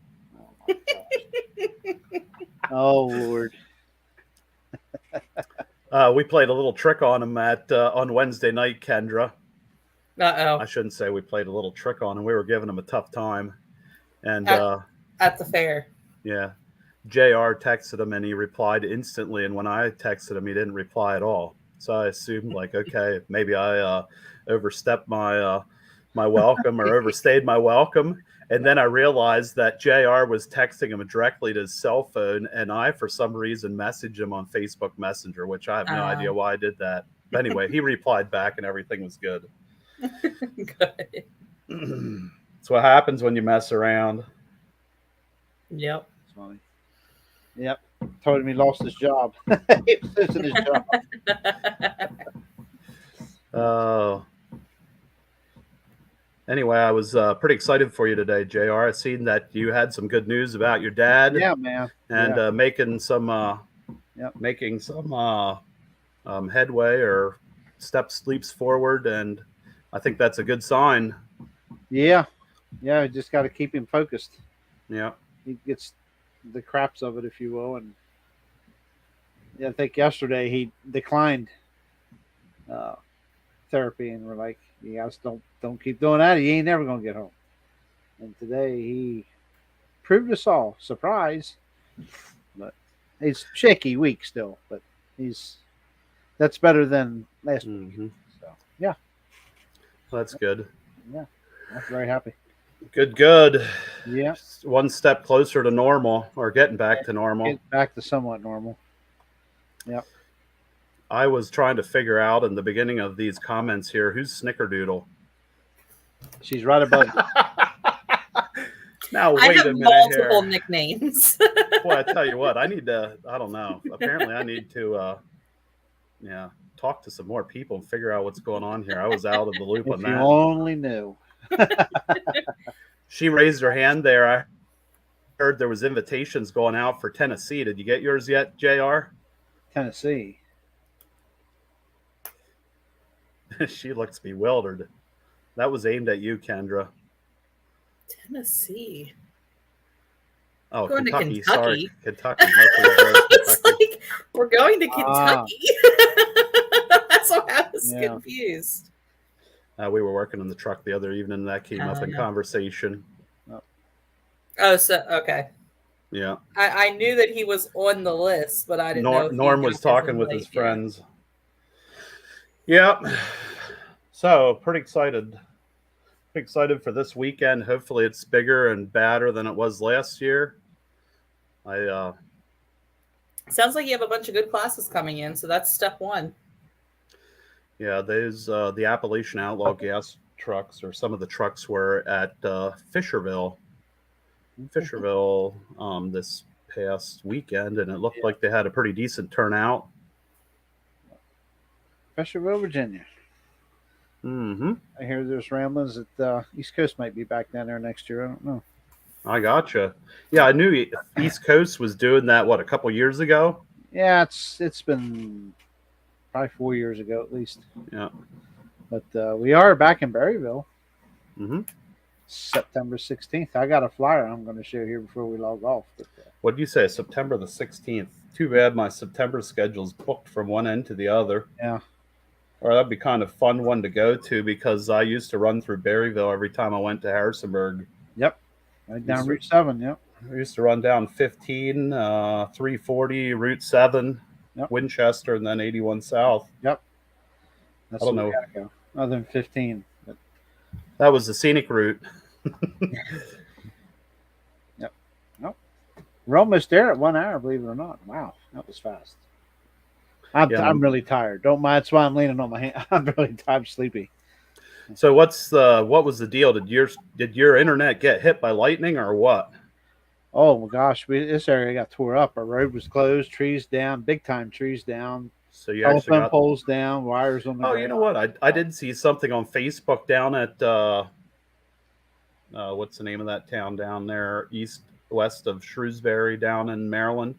Oh, Lord. We played a little trick on him on Wednesday night, Kendra. Uh-oh. I shouldn't say we played a little trick on him. We were giving him a tough time. And at the fair. Yeah. JR texted him and he replied instantly. And when I texted him, he didn't reply at all. So I assumed like, okay, maybe I overstepped my my welcome or overstayed my welcome. And then I realized that JR was texting him directly to his cell phone, and I, for some reason, messaged him on Facebook Messenger, which I have no idea why I did that. But anyway, he replied back, and everything was good. Good. That's what happens when you mess around. Yep. It's funny. Yep. Told him he lost his job. He was losing his job. Oh. Anyway, I was pretty excited for you today, JR. I seen that you had some good news about your dad. Yeah, man. And making some headway or leaps forward, and I think that's a good sign. Yeah. You just got to keep him focused. Yeah. He gets the craps of it, if you will. And I think yesterday he declined therapy, and we're like, you guys don't keep doing that. He ain't never gonna get home. And today he proved us all. Surprise. But he's shaky weak still, but that's better than last week. So yeah. Well, that's good. Yeah. I'm very happy. Good. Yeah. One step closer to normal, or getting back to normal. Get back to somewhat normal. Yep. I was trying to figure out in the beginning of these comments here, who's Snickerdoodle? She's right above you. Now, wait I have a minute multiple here. nicknames. Boy, I tell you what, I don't know. Apparently I need to, talk to some more people and figure out what's going on here. I was out of the loop on If you that. only knew. She raised her hand there. I heard there was invitations going out for Tennessee. Did you get yours yet, JR? Tennessee. She looks bewildered. That was aimed at you, Kendra. Tennessee. Oh, Going to Kentucky. Kentucky. Sorry, Kentucky. It's like, we're going to Kentucky. That's why I was confused. We were working on the truck the other evening, and that came up in conversation. Oh, so okay. Yeah. I knew that he was on the list, but I didn't know. Norm was talking with his friends. Yeah. So pretty excited. Pretty excited for this weekend. Hopefully it's bigger and badder than it was last year. Sounds like you have a bunch of good classes coming in, so that's step one. Yeah, there's the Appalachian Outlaw gas trucks, or some of the trucks were at Fisherville this past weekend, and it looked like they had a pretty decent turnout. Fisherville, Virginia. Mm-hmm. I hear there's ramblings that East Coast might be back down there next year. I don't know. I gotcha. Yeah, I knew East Coast was doing that, a couple years ago? Yeah, it's been probably 4 years ago at least. Yeah. But we are back in Berryville. Mm-hmm. September 16th. I got a flyer I'm going to share here before we log off. But, what did you say? September the 16th. Too bad my September schedule's booked from one end to the other. Yeah. Or that'd be kind of fun one to go to, because I used to run through Berryville every time I went to Harrisonburg. Yep. Right down Route 7, yep. I used to run down 15, 340, Route 7, Winchester, and then 81 South. Yep. That's I don't know. Go. Other than 15. But... That was the scenic route. Yep. Nope. We're almost there at 1 hour, believe it or not. Wow, that was fast. I'm really tired. Don't mind. That's why I'm leaning on my hand. I'm really tired. I'm sleepy. So what was the deal? Did your internet get hit by lightning or what? Oh my gosh, this area got tore up. Our road was closed, trees down, big time trees down. So you telephone actually got poles down, wires on the ground. You know what? I did see something on Facebook down at what's the name of that town down there west of Shrewsbury down in Maryland?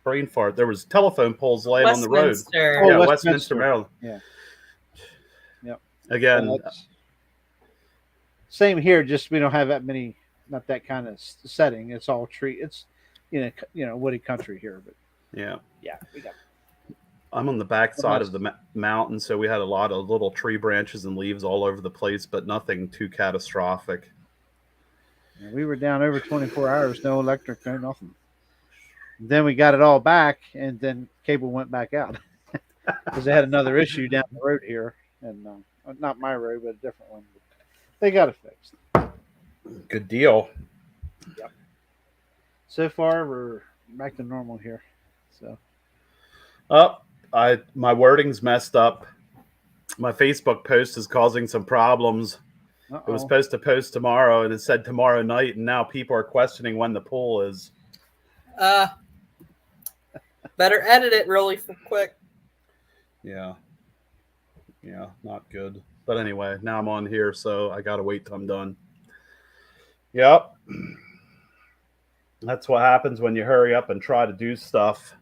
Brain fart. There was telephone poles laid on the road. Oh, Westminster, Maryland. Yeah. Yep. Again, same here. Just we don't have that many, not that kind of setting. It's all tree. It's woody country here, but yeah, we got. I'm on the back side of the mountain, so we had a lot of little tree branches and leaves all over the place, but nothing too catastrophic. Yeah, we were down over 24 hours, no electric, no nothing. Then we got it all back, and then cable went back out because they had another issue down the road here, and not my road, but a different one. They got it fixed. Good deal. Yep. So far, we're back to normal here. So, my wording's messed up. My Facebook post is causing some problems. uh-oh. It was supposed to post tomorrow, and it said tomorrow night, and now people are questioning when the pool is. Better edit it really quick. Yeah, not good. But anyway, now I'm on here, so I gotta wait till I'm done. Yep, that's what happens when you hurry up and try to do stuff.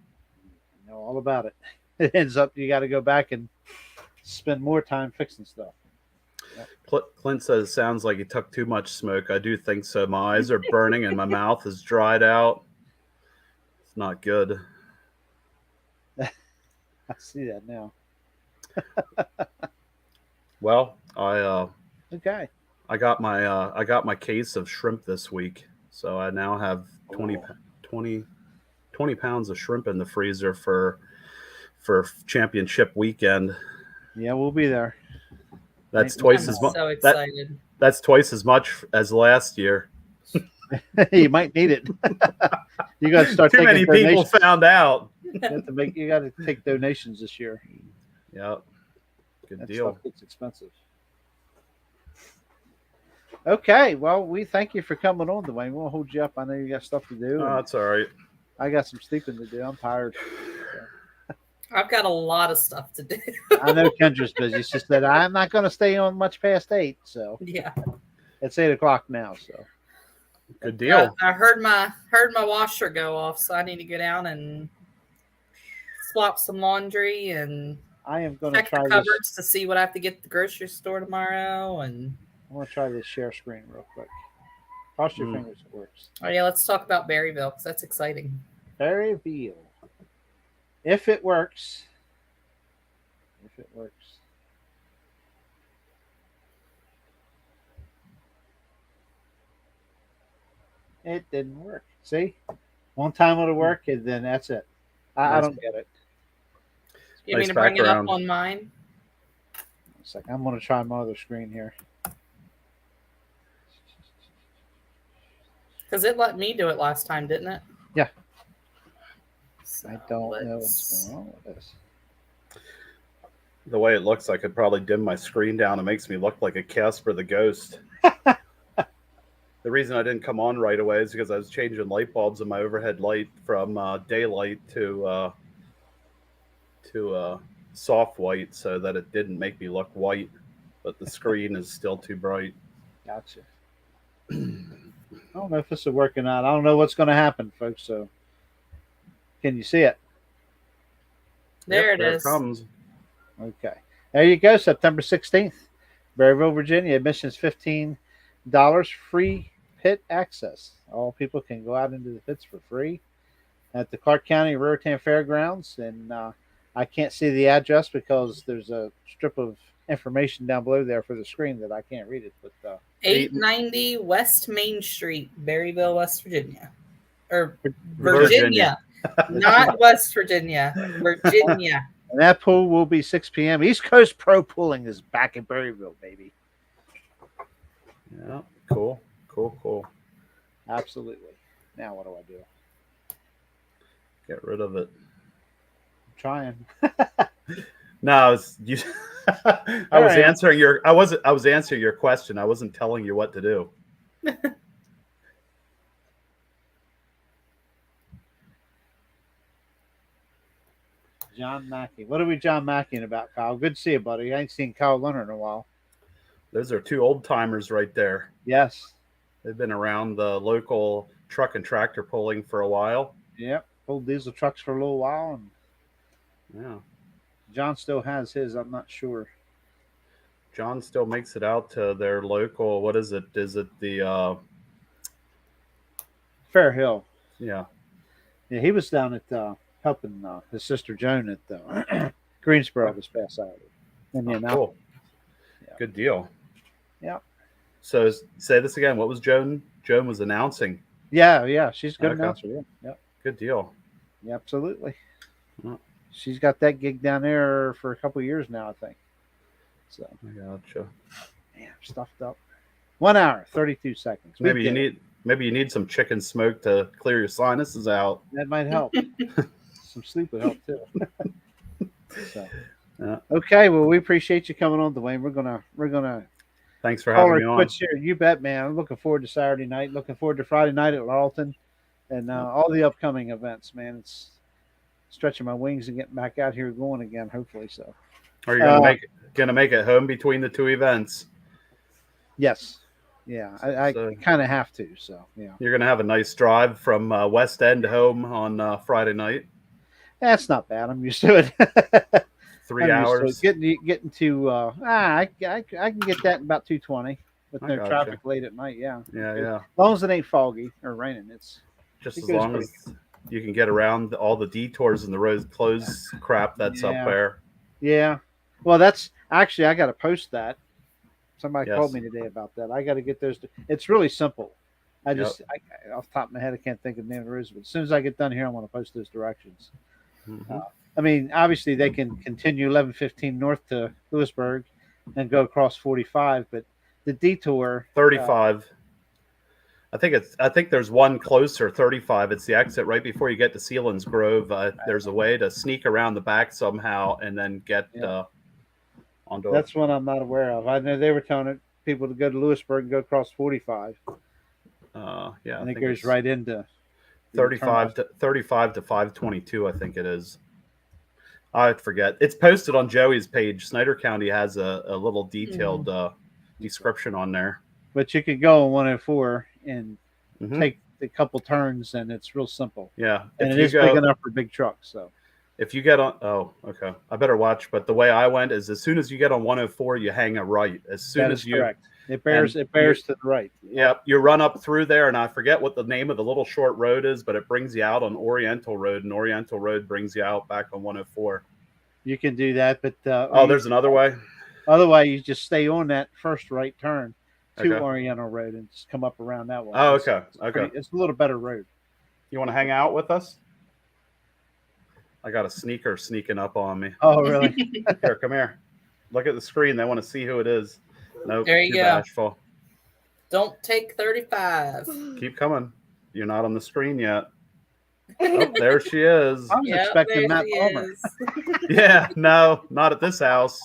I know all about it. It ends up you got to go back and spend more time fixing stuff. Clint says, sounds like he took too much smoke. I do think so. My eyes are burning and my mouth is dried out. It's not good. I see that now. Well, I Okay. I got my case of shrimp this week. So I now have 20 pounds of shrimp in the freezer for championship weekend. Yeah, we'll be there. That's I'm twice as much. So excited. That's twice as much as last year. You might need it. You got to start Too taking many people donations. found out. You got to take donations this year. Yep. Good That deal. stuff gets expensive. Okay, well, we thank you for coming on, Dwayne. We'll hold you up. I know you got stuff to do. Oh, that's all right. I got some sleeping to do. I'm tired. I've got a lot of stuff to do. I know Kendra's busy. She said I'm not going to stay on much past 8, so Yeah. it's 8:00 now. So Good deal. I heard my washer go off, so I need to go down and swap some laundry and I am going to check the try this. cupboards to see what I have to get at the grocery store tomorrow. And I want to try this share screen real quick. Cross your fingers it works. oh yeah, let's talk about Berryville because that's exciting. Berryville. If it works. If it works. It didn't work. See? One time it'll work, and then that's it. I don't get it. You Nice mean to bring it background. up on mine? One second. I'm going to try my other screen here. Because it let me do it last time, didn't it? Yeah. So I don't know let's- what's going on with this. The way it looks, I could probably dim my screen down. It makes me look like a Casper the Ghost. The reason I didn't come on right away is because I was changing light bulbs in my overhead light from daylight to soft white so that it didn't make me look white, but the screen is still too bright. Gotcha. I don't know if this is working out. I don't know what's going to happen, folks. So, can you see it? There Yep, it is. It comes. Okay. There you go. September 16th, Berryville, Virginia. Admission's $15. Free pit access. All people can go out into the pits for free at the Clark County Raritan Fairgrounds. And I can't see the address because there's a strip of information down below there for the screen that I can't read it. But 890 West Main Street, Berryville, West Virginia. Or Virginia. Virginia. Not West Virginia. Virginia. and that pool will be 6 p.m. East Coast Pro Pooling is back in Berryville, baby. Yeah, cool. Absolutely. Now what do I do? Get rid of it. I'm trying. No, I was right. answering your question. I wasn't telling you what to do. John Mackey. What are we John Mackeying about, Kyle? Good to see you, buddy. I ain't seen Kyle Leonard in a while. Those are two old timers right there. Yes. They've been around the local truck and tractor pulling for a while. Yep. Pulled diesel trucks for a little while, and Yeah. John still has his. I'm not sure. John still makes it out to their local. What is it? Is it the Fair Hill. yeah. Yeah, he was down at helping his sister Joan at Greensboro this past Saturday. Cool. Yeah. Good deal. Yeah. So say this again. What was Joan? Joan was announcing. Yeah. She's a good Okay. announcer. Yeah. Good deal. Yeah, absolutely. Yeah. She's got that gig down there for a couple of years now, I think. So, I gotcha. man, stuffed up. 1 hour, 32 seconds. We Maybe you did it. need some chicken smoke to clear your sinuses out. That might help. Some sleep would help too. So, Yeah. okay. Well, we appreciate you coming on, Dwayne. We're gonna Thanks for call having her me on. quits here. You bet, man. I'm looking forward to Saturday night. Looking forward to Friday night at Larlton, and Yep. all the upcoming events. Man, it's stretching my wings and getting back out here going again. Hopefully, so. Are you gonna make it home between the two events? Yes. Yeah, I So kind of have to. So, yeah. you're gonna have a nice drive from West End home on Friday night. That's not bad. I'm used to it. 3 I'm used to hours. it. Getting to I can get that in about 2:20 with I no gotcha. traffic late at night. Yeah. Yeah. As long as it ain't foggy or raining, Just it as goes long pretty as you can get around all the detours and the road closed crap that's up Yeah. there. Yeah. Well, that's actually I got to post that. Somebody Yes. called me today about that. I got to get those. It's really simple. I Yep. just off the top of my head, I can't think of the name of the roads, but as soon as I get done here, I want to post those directions. Mhm. I mean, obviously they can continue 1115 north to Lewisburg and go across 45, but the detour 35. I think there's one closer, 35. It's the exit right before you get to Sealands Grove. There's a way to sneak around the back somehow and then get Yeah. onto that's one I'm not aware of. I know they were telling people to go to Lewisburg and go across 45, yeah, and I it think goes it's right into 35 to 522. I think it is. I forget. It's posted on Joey's page. Snyder County has a little detailed description on there. But you could go on 104 and Mhm. take a couple turns, and it's real simple. Yeah, And if it you is go, big enough for big trucks. So if you get on, oh, okay, I better watch. But the way I went is, as soon as you get on 104, you hang a right. As soon that as is you, correct. It bears and to the right. yeah, you run up through there, and I forget what the name of the little short road is, but it brings you out on Oriental Road, and Oriental Road brings you out back on 104. You can do that, but Oh, there's another way. otherwise you just stay on that first right turn to Okay. Oriental Road and just come up around that way. Oh, It's- okay, it's okay. it's a little better road. You want to hang out with us? I got a sneaker sneaking up on me. Oh, really? Here, come here. Look at the screen. They want to see who it is. Nope. There you too go. bashful. Don't take 35. Keep coming. You're not on the screen yet. Oh, there she is. I was Yep, expecting there Matt she Palmer. is. Yeah, no, not at this house.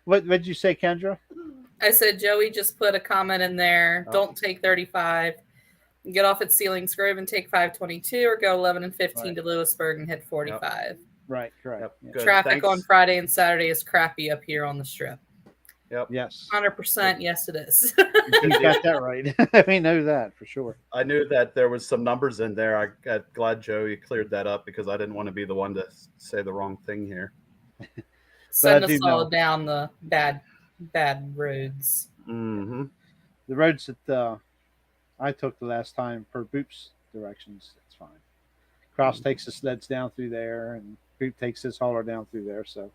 What did you say, Kendra? I said Joey just put a comment in there. Oh. Don't take 35. Get off at Sealings Grove and take 522, or go 11 and 15 Right. to Lewisburg and hit 45. Right, correct. Yep, Yeah. good. Traffic Thanks. on Friday and Saturday is crappy up here on the strip. Yep. Yes. 100%, yes, it is. You got that right. We know that for sure. I knew that there was some numbers in there. I got glad Joey cleared that up because I didn't want to be the one to say the wrong thing here. Send I do us all know. down the bad roads. Mm-hmm. The roads that I took the last time per Boop's directions, it's fine. Cross takes the sleds down through there, and Boop takes his hauler down through there. So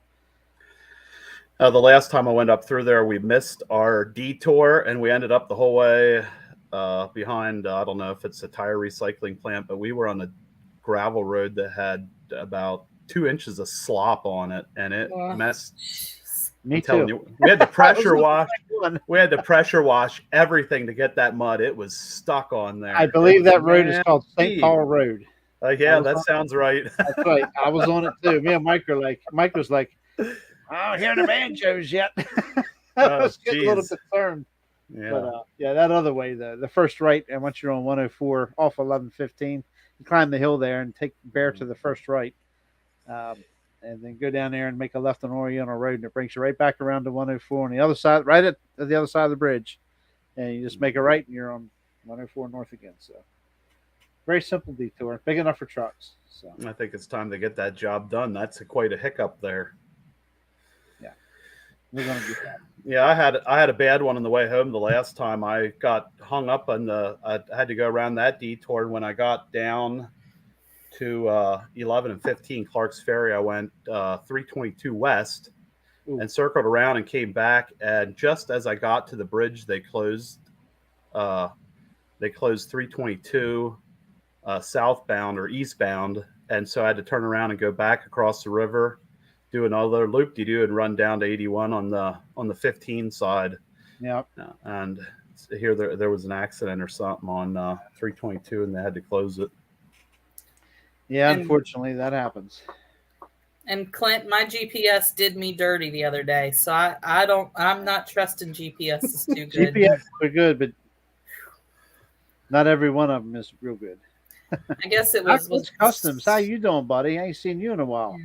The last time I went up through there, we missed our detour, and we ended up the whole way behind, I don't know if it's a tire recycling plant, but we were on a gravel road that had about 2 inches of slop on it, and it messed. Jeez. me I'm telling too. you, we had to pressure was wash. One. We had to pressure wash everything to get that mud. It was stuck on there. I believe that road is Man, called St. Paul Road. Yeah, was that on- sounds right. That's right. I was on it too. Me and Mike are like, Mike was like, I don't hear the banjos yet. I Oh, was getting a little geez. concerned. Yeah. But yeah, that other way, the first right, and once you're on 104 off 1115, you climb the hill there and take bear to the first right, and then go down there and make a left on Oriental Road, and it brings you right back around to 104 on the other side, right at the other side of the bridge, and you just make a right, and you're on 104 north again. So very simple detour, big enough for trucks. So I think it's time to get that job done. That's quite a hiccup there. we're gonna do that. Yeah, I had a bad one on the way home the last time. I got hung up on I had to go around that detour. When I got down to 11 and 15 Clark's Ferry, I went 322 west Ooh. and circled around and came back. And just as I got to the bridge, they closed 322 southbound or eastbound, and so I had to turn around and go back across the river, do another loop-de-doo, and run down to 81 on the 15 side. Yep. And here there was an accident or something on 322, and they had to close it. Yeah, And- unfortunately, that happens. And Clint, my GPS did me dirty the other day, so I'm not trusting GPS is too good. GPS are good, but not every one of them is real good. I guess it was Customs. How you doing, buddy? I ain't seen you in a while.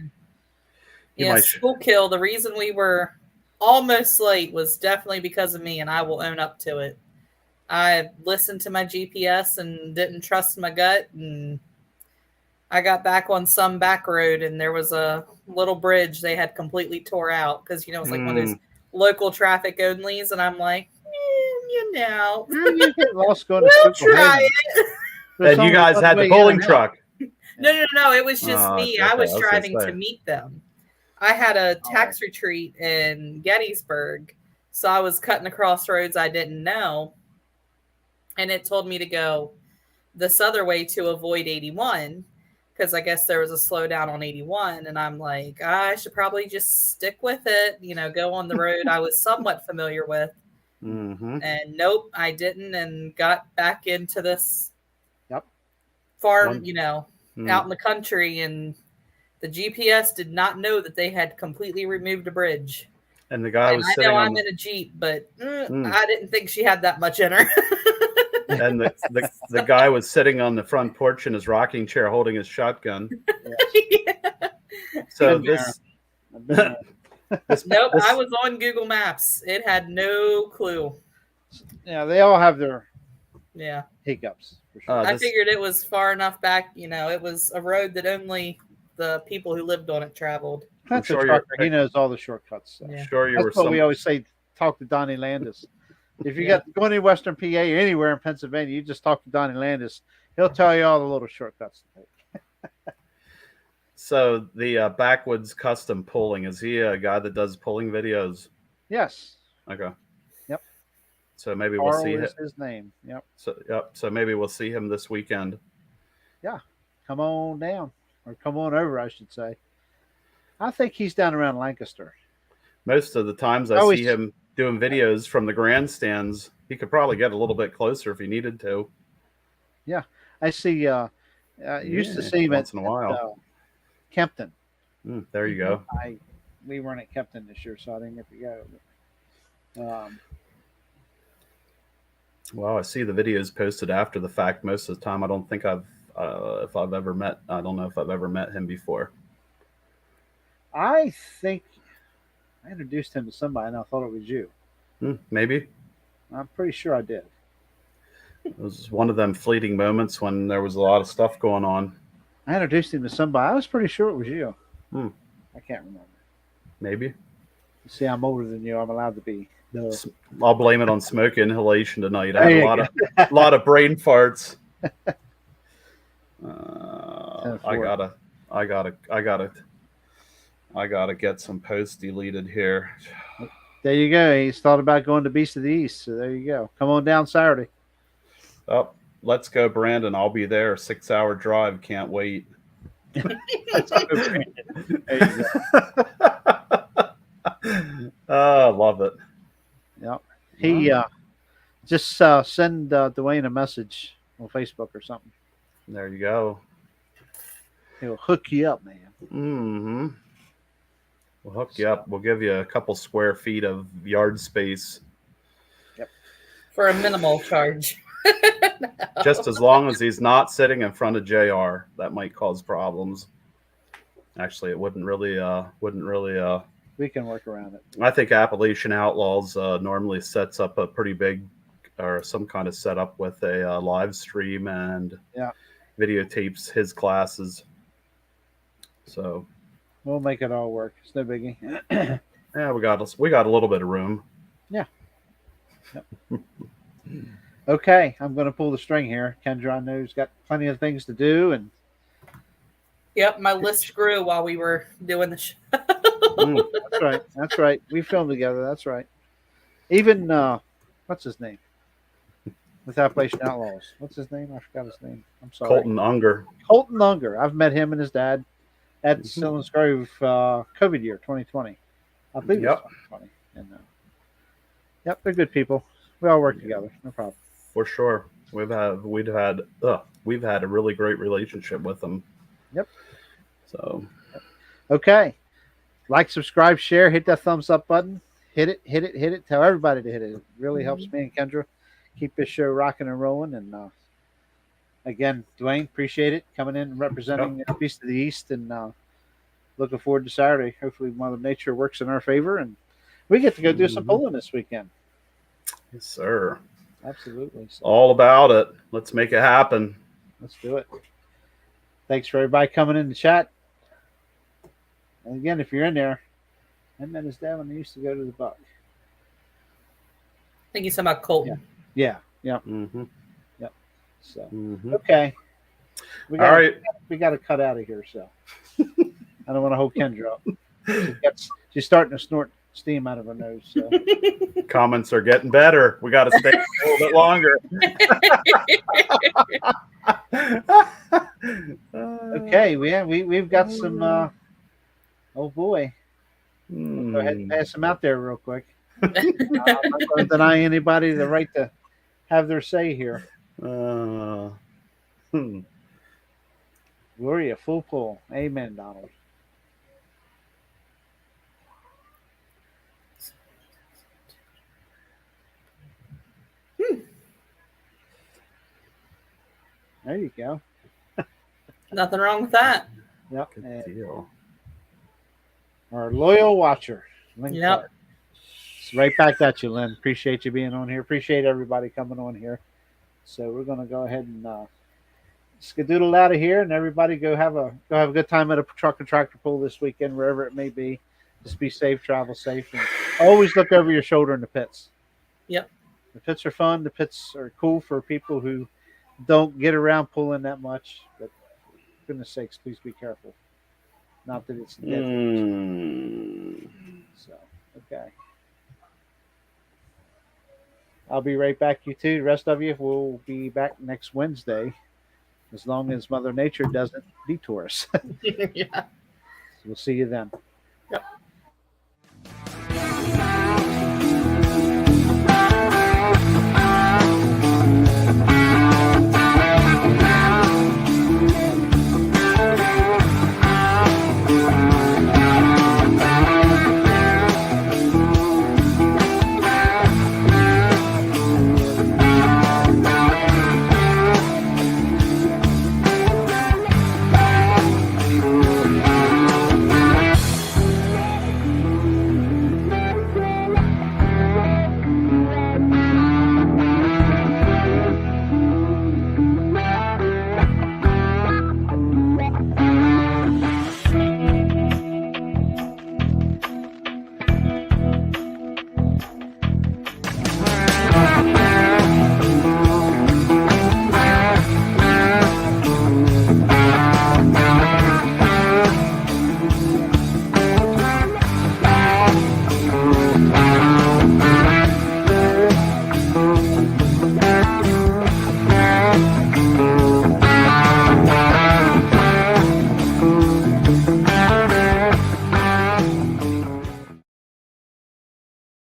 Yeah, school kill. The reason we were almost late was definitely because of me, and I will own up to it. I listened to my GPS and didn't trust my gut, and I got back on some back road, and there was a little bridge they had completely tore out because, you know, it's like one of those local traffic onlys, and I'm like, you know. You get lost going We'll to school. try it. And you guys had the bowling truck. No. It was just me. Okay, I was I was gonna driving say. to meet them. I had a tax retreat in Gettysburg, so I was cutting across roads I didn't know, and it told me to go this other way to avoid 81 because I guess there was a slowdown on 81, and I'm like, I should probably just stick with it, you know, go on the road I was somewhat familiar with. Mm-hmm. And nope, I didn't, and got back into this One- farm, you know, out in the country, and the GPS did not know that they had completely removed a bridge. And the guy was I sitting know on I'm in a Jeep, but I didn't think she had that much in her. and the guy was sitting on the front porch in his rocking chair holding his shotgun. Yeah. So Been this I've been there. Nope, I was on Google Maps. It had no clue. Yeah, they all have their Yeah. hiccups. For sure. I figured it was far enough back, you know, it was a road that only the people who lived on it traveled. That's sure a you're- trucker. He knows all the shortcuts. So. Yeah. sure you were That's what we always say. Talk to Donnie Landis. If you got going to Western PA or anywhere in Pennsylvania, you just talk to Donnie Landis. He'll tell you all the little shortcuts to take. So the Backwoods Custom Pulling, is he a guy that does pulling videos? Yes. Okay. Yep. So maybe we'll Carl see him. is his name. Yep. So maybe we'll see him this weekend. Come on down, or come on over, I should say. I think he's down around Lancaster. Most of the times I Always- see him doing videos from the grandstands. He could probably get a little bit closer if he needed to. I see. Used to see him once at, in a while. at Kempton. There you go. We weren't at Kempton this year, so I didn't get to go. But, Well, I see the videos posted after the fact most of the time. I don't think I don't know if I've ever met him before. I think I introduced him to somebody, and I thought it was you. Maybe. I'm pretty sure I did. It was one of them fleeting moments when there was a lot of stuff going on. I introduced him to somebody. I was pretty sure it was you. I can't remember. Maybe. You see, I'm older than you. I'm allowed to be. No. I'll blame it on smoke inhalation tonight. I There had you a lot of brain farts. I gotta get some posts deleted here. There you go. He's thought about going to Beast of the East. So there you go. Come on down Saturday. Oh, let's go, Brandon. I'll be there. 6-hour drive. Can't wait. There you Oh, love it. Yep. He just send Dwayne a message on Facebook or something. There you go. He'll hook you up, man. Mm-hmm. We'll hook you up. We'll give you a couple square feet of yard space. For a minimal charge. Just as long as he's not sitting in front of JR. That might cause problems. Actually, it wouldn't really. We can work around it. I think Appalachian Outlaws normally sets up a pretty big or some kind of setup with a live stream and videotapes his classes. So We'll make it all work. It's no biggie. yeah, we got a little bit of room. Yeah. Yep. Okay, I'm going to pull the string here. Kendra, I know, has got plenty of things to do, and Yep, my list grew while we were doing the show. that's right. That's right. We filmed together. That's right. Even what's his name? with Appalachian Outlaws. What's his name? I forgot his name. I'm sorry. Colton Unger. Colton Unger. I've met him and his dad at Mhm. Silence Grove COVID year 2020. I believe Yep. it was 2020. And yep, they're good people. We all work Yeah. together. No problem. For sure. We've had a really great relationship with them. Yep. So Okay. Like, subscribe, share, hit that thumbs up button. Hit it, hit it, hit it. Tell everybody to hit it. It really helps me and Kendra keep this show rocking and rolling. And again, Dwayne, appreciate it coming in and representing Beast of the East, and looking forward to Saturday. Hopefully, Mother Nature works in our favor, and we get to go do some pulling this weekend. yes, sir. Absolutely. So All about it. Let's make it happen. let's do it. Thanks for everybody coming in the chat. And again, if you're in there, I met his dad when they used to go to the Buck. I think he's talking about Colton. Yeah. Mm-hmm. So Mm-hmm. okay. All right. We got to cut out of here. So I don't want to hold Kendra up. She's starting to snort steam out of her nose. So. Comments are getting better. We got to stay a little bit longer. Okay, we've got some. Oh boy, go ahead and pass them out there real quick. I'm not going to deny anybody the right to have their say here. Gloria, full pull. Amen, Donald. There you go. Nothing wrong with that. Yep. Good deal. Our loyal watcher, Lynn Yep. Clark. It's right back at you, Lynn. Appreciate you being on here. Appreciate everybody coming on here. So we're going to go ahead and skedoodle out of here, and everybody go have a good time at a truck and tractor pull this weekend, wherever it may be. Just be safe, travel safe, and always look over your shoulder in the pits. Yep. The pits are fun. The pits are cool for people who don't get around pulling that much. But for goodness sakes, please be careful. Not that it's deadly. So, okay. I'll be right back, you two. The rest of you will be back next Wednesday, as long as Mother Nature doesn't detour us. Yeah. We'll see you then. Yep.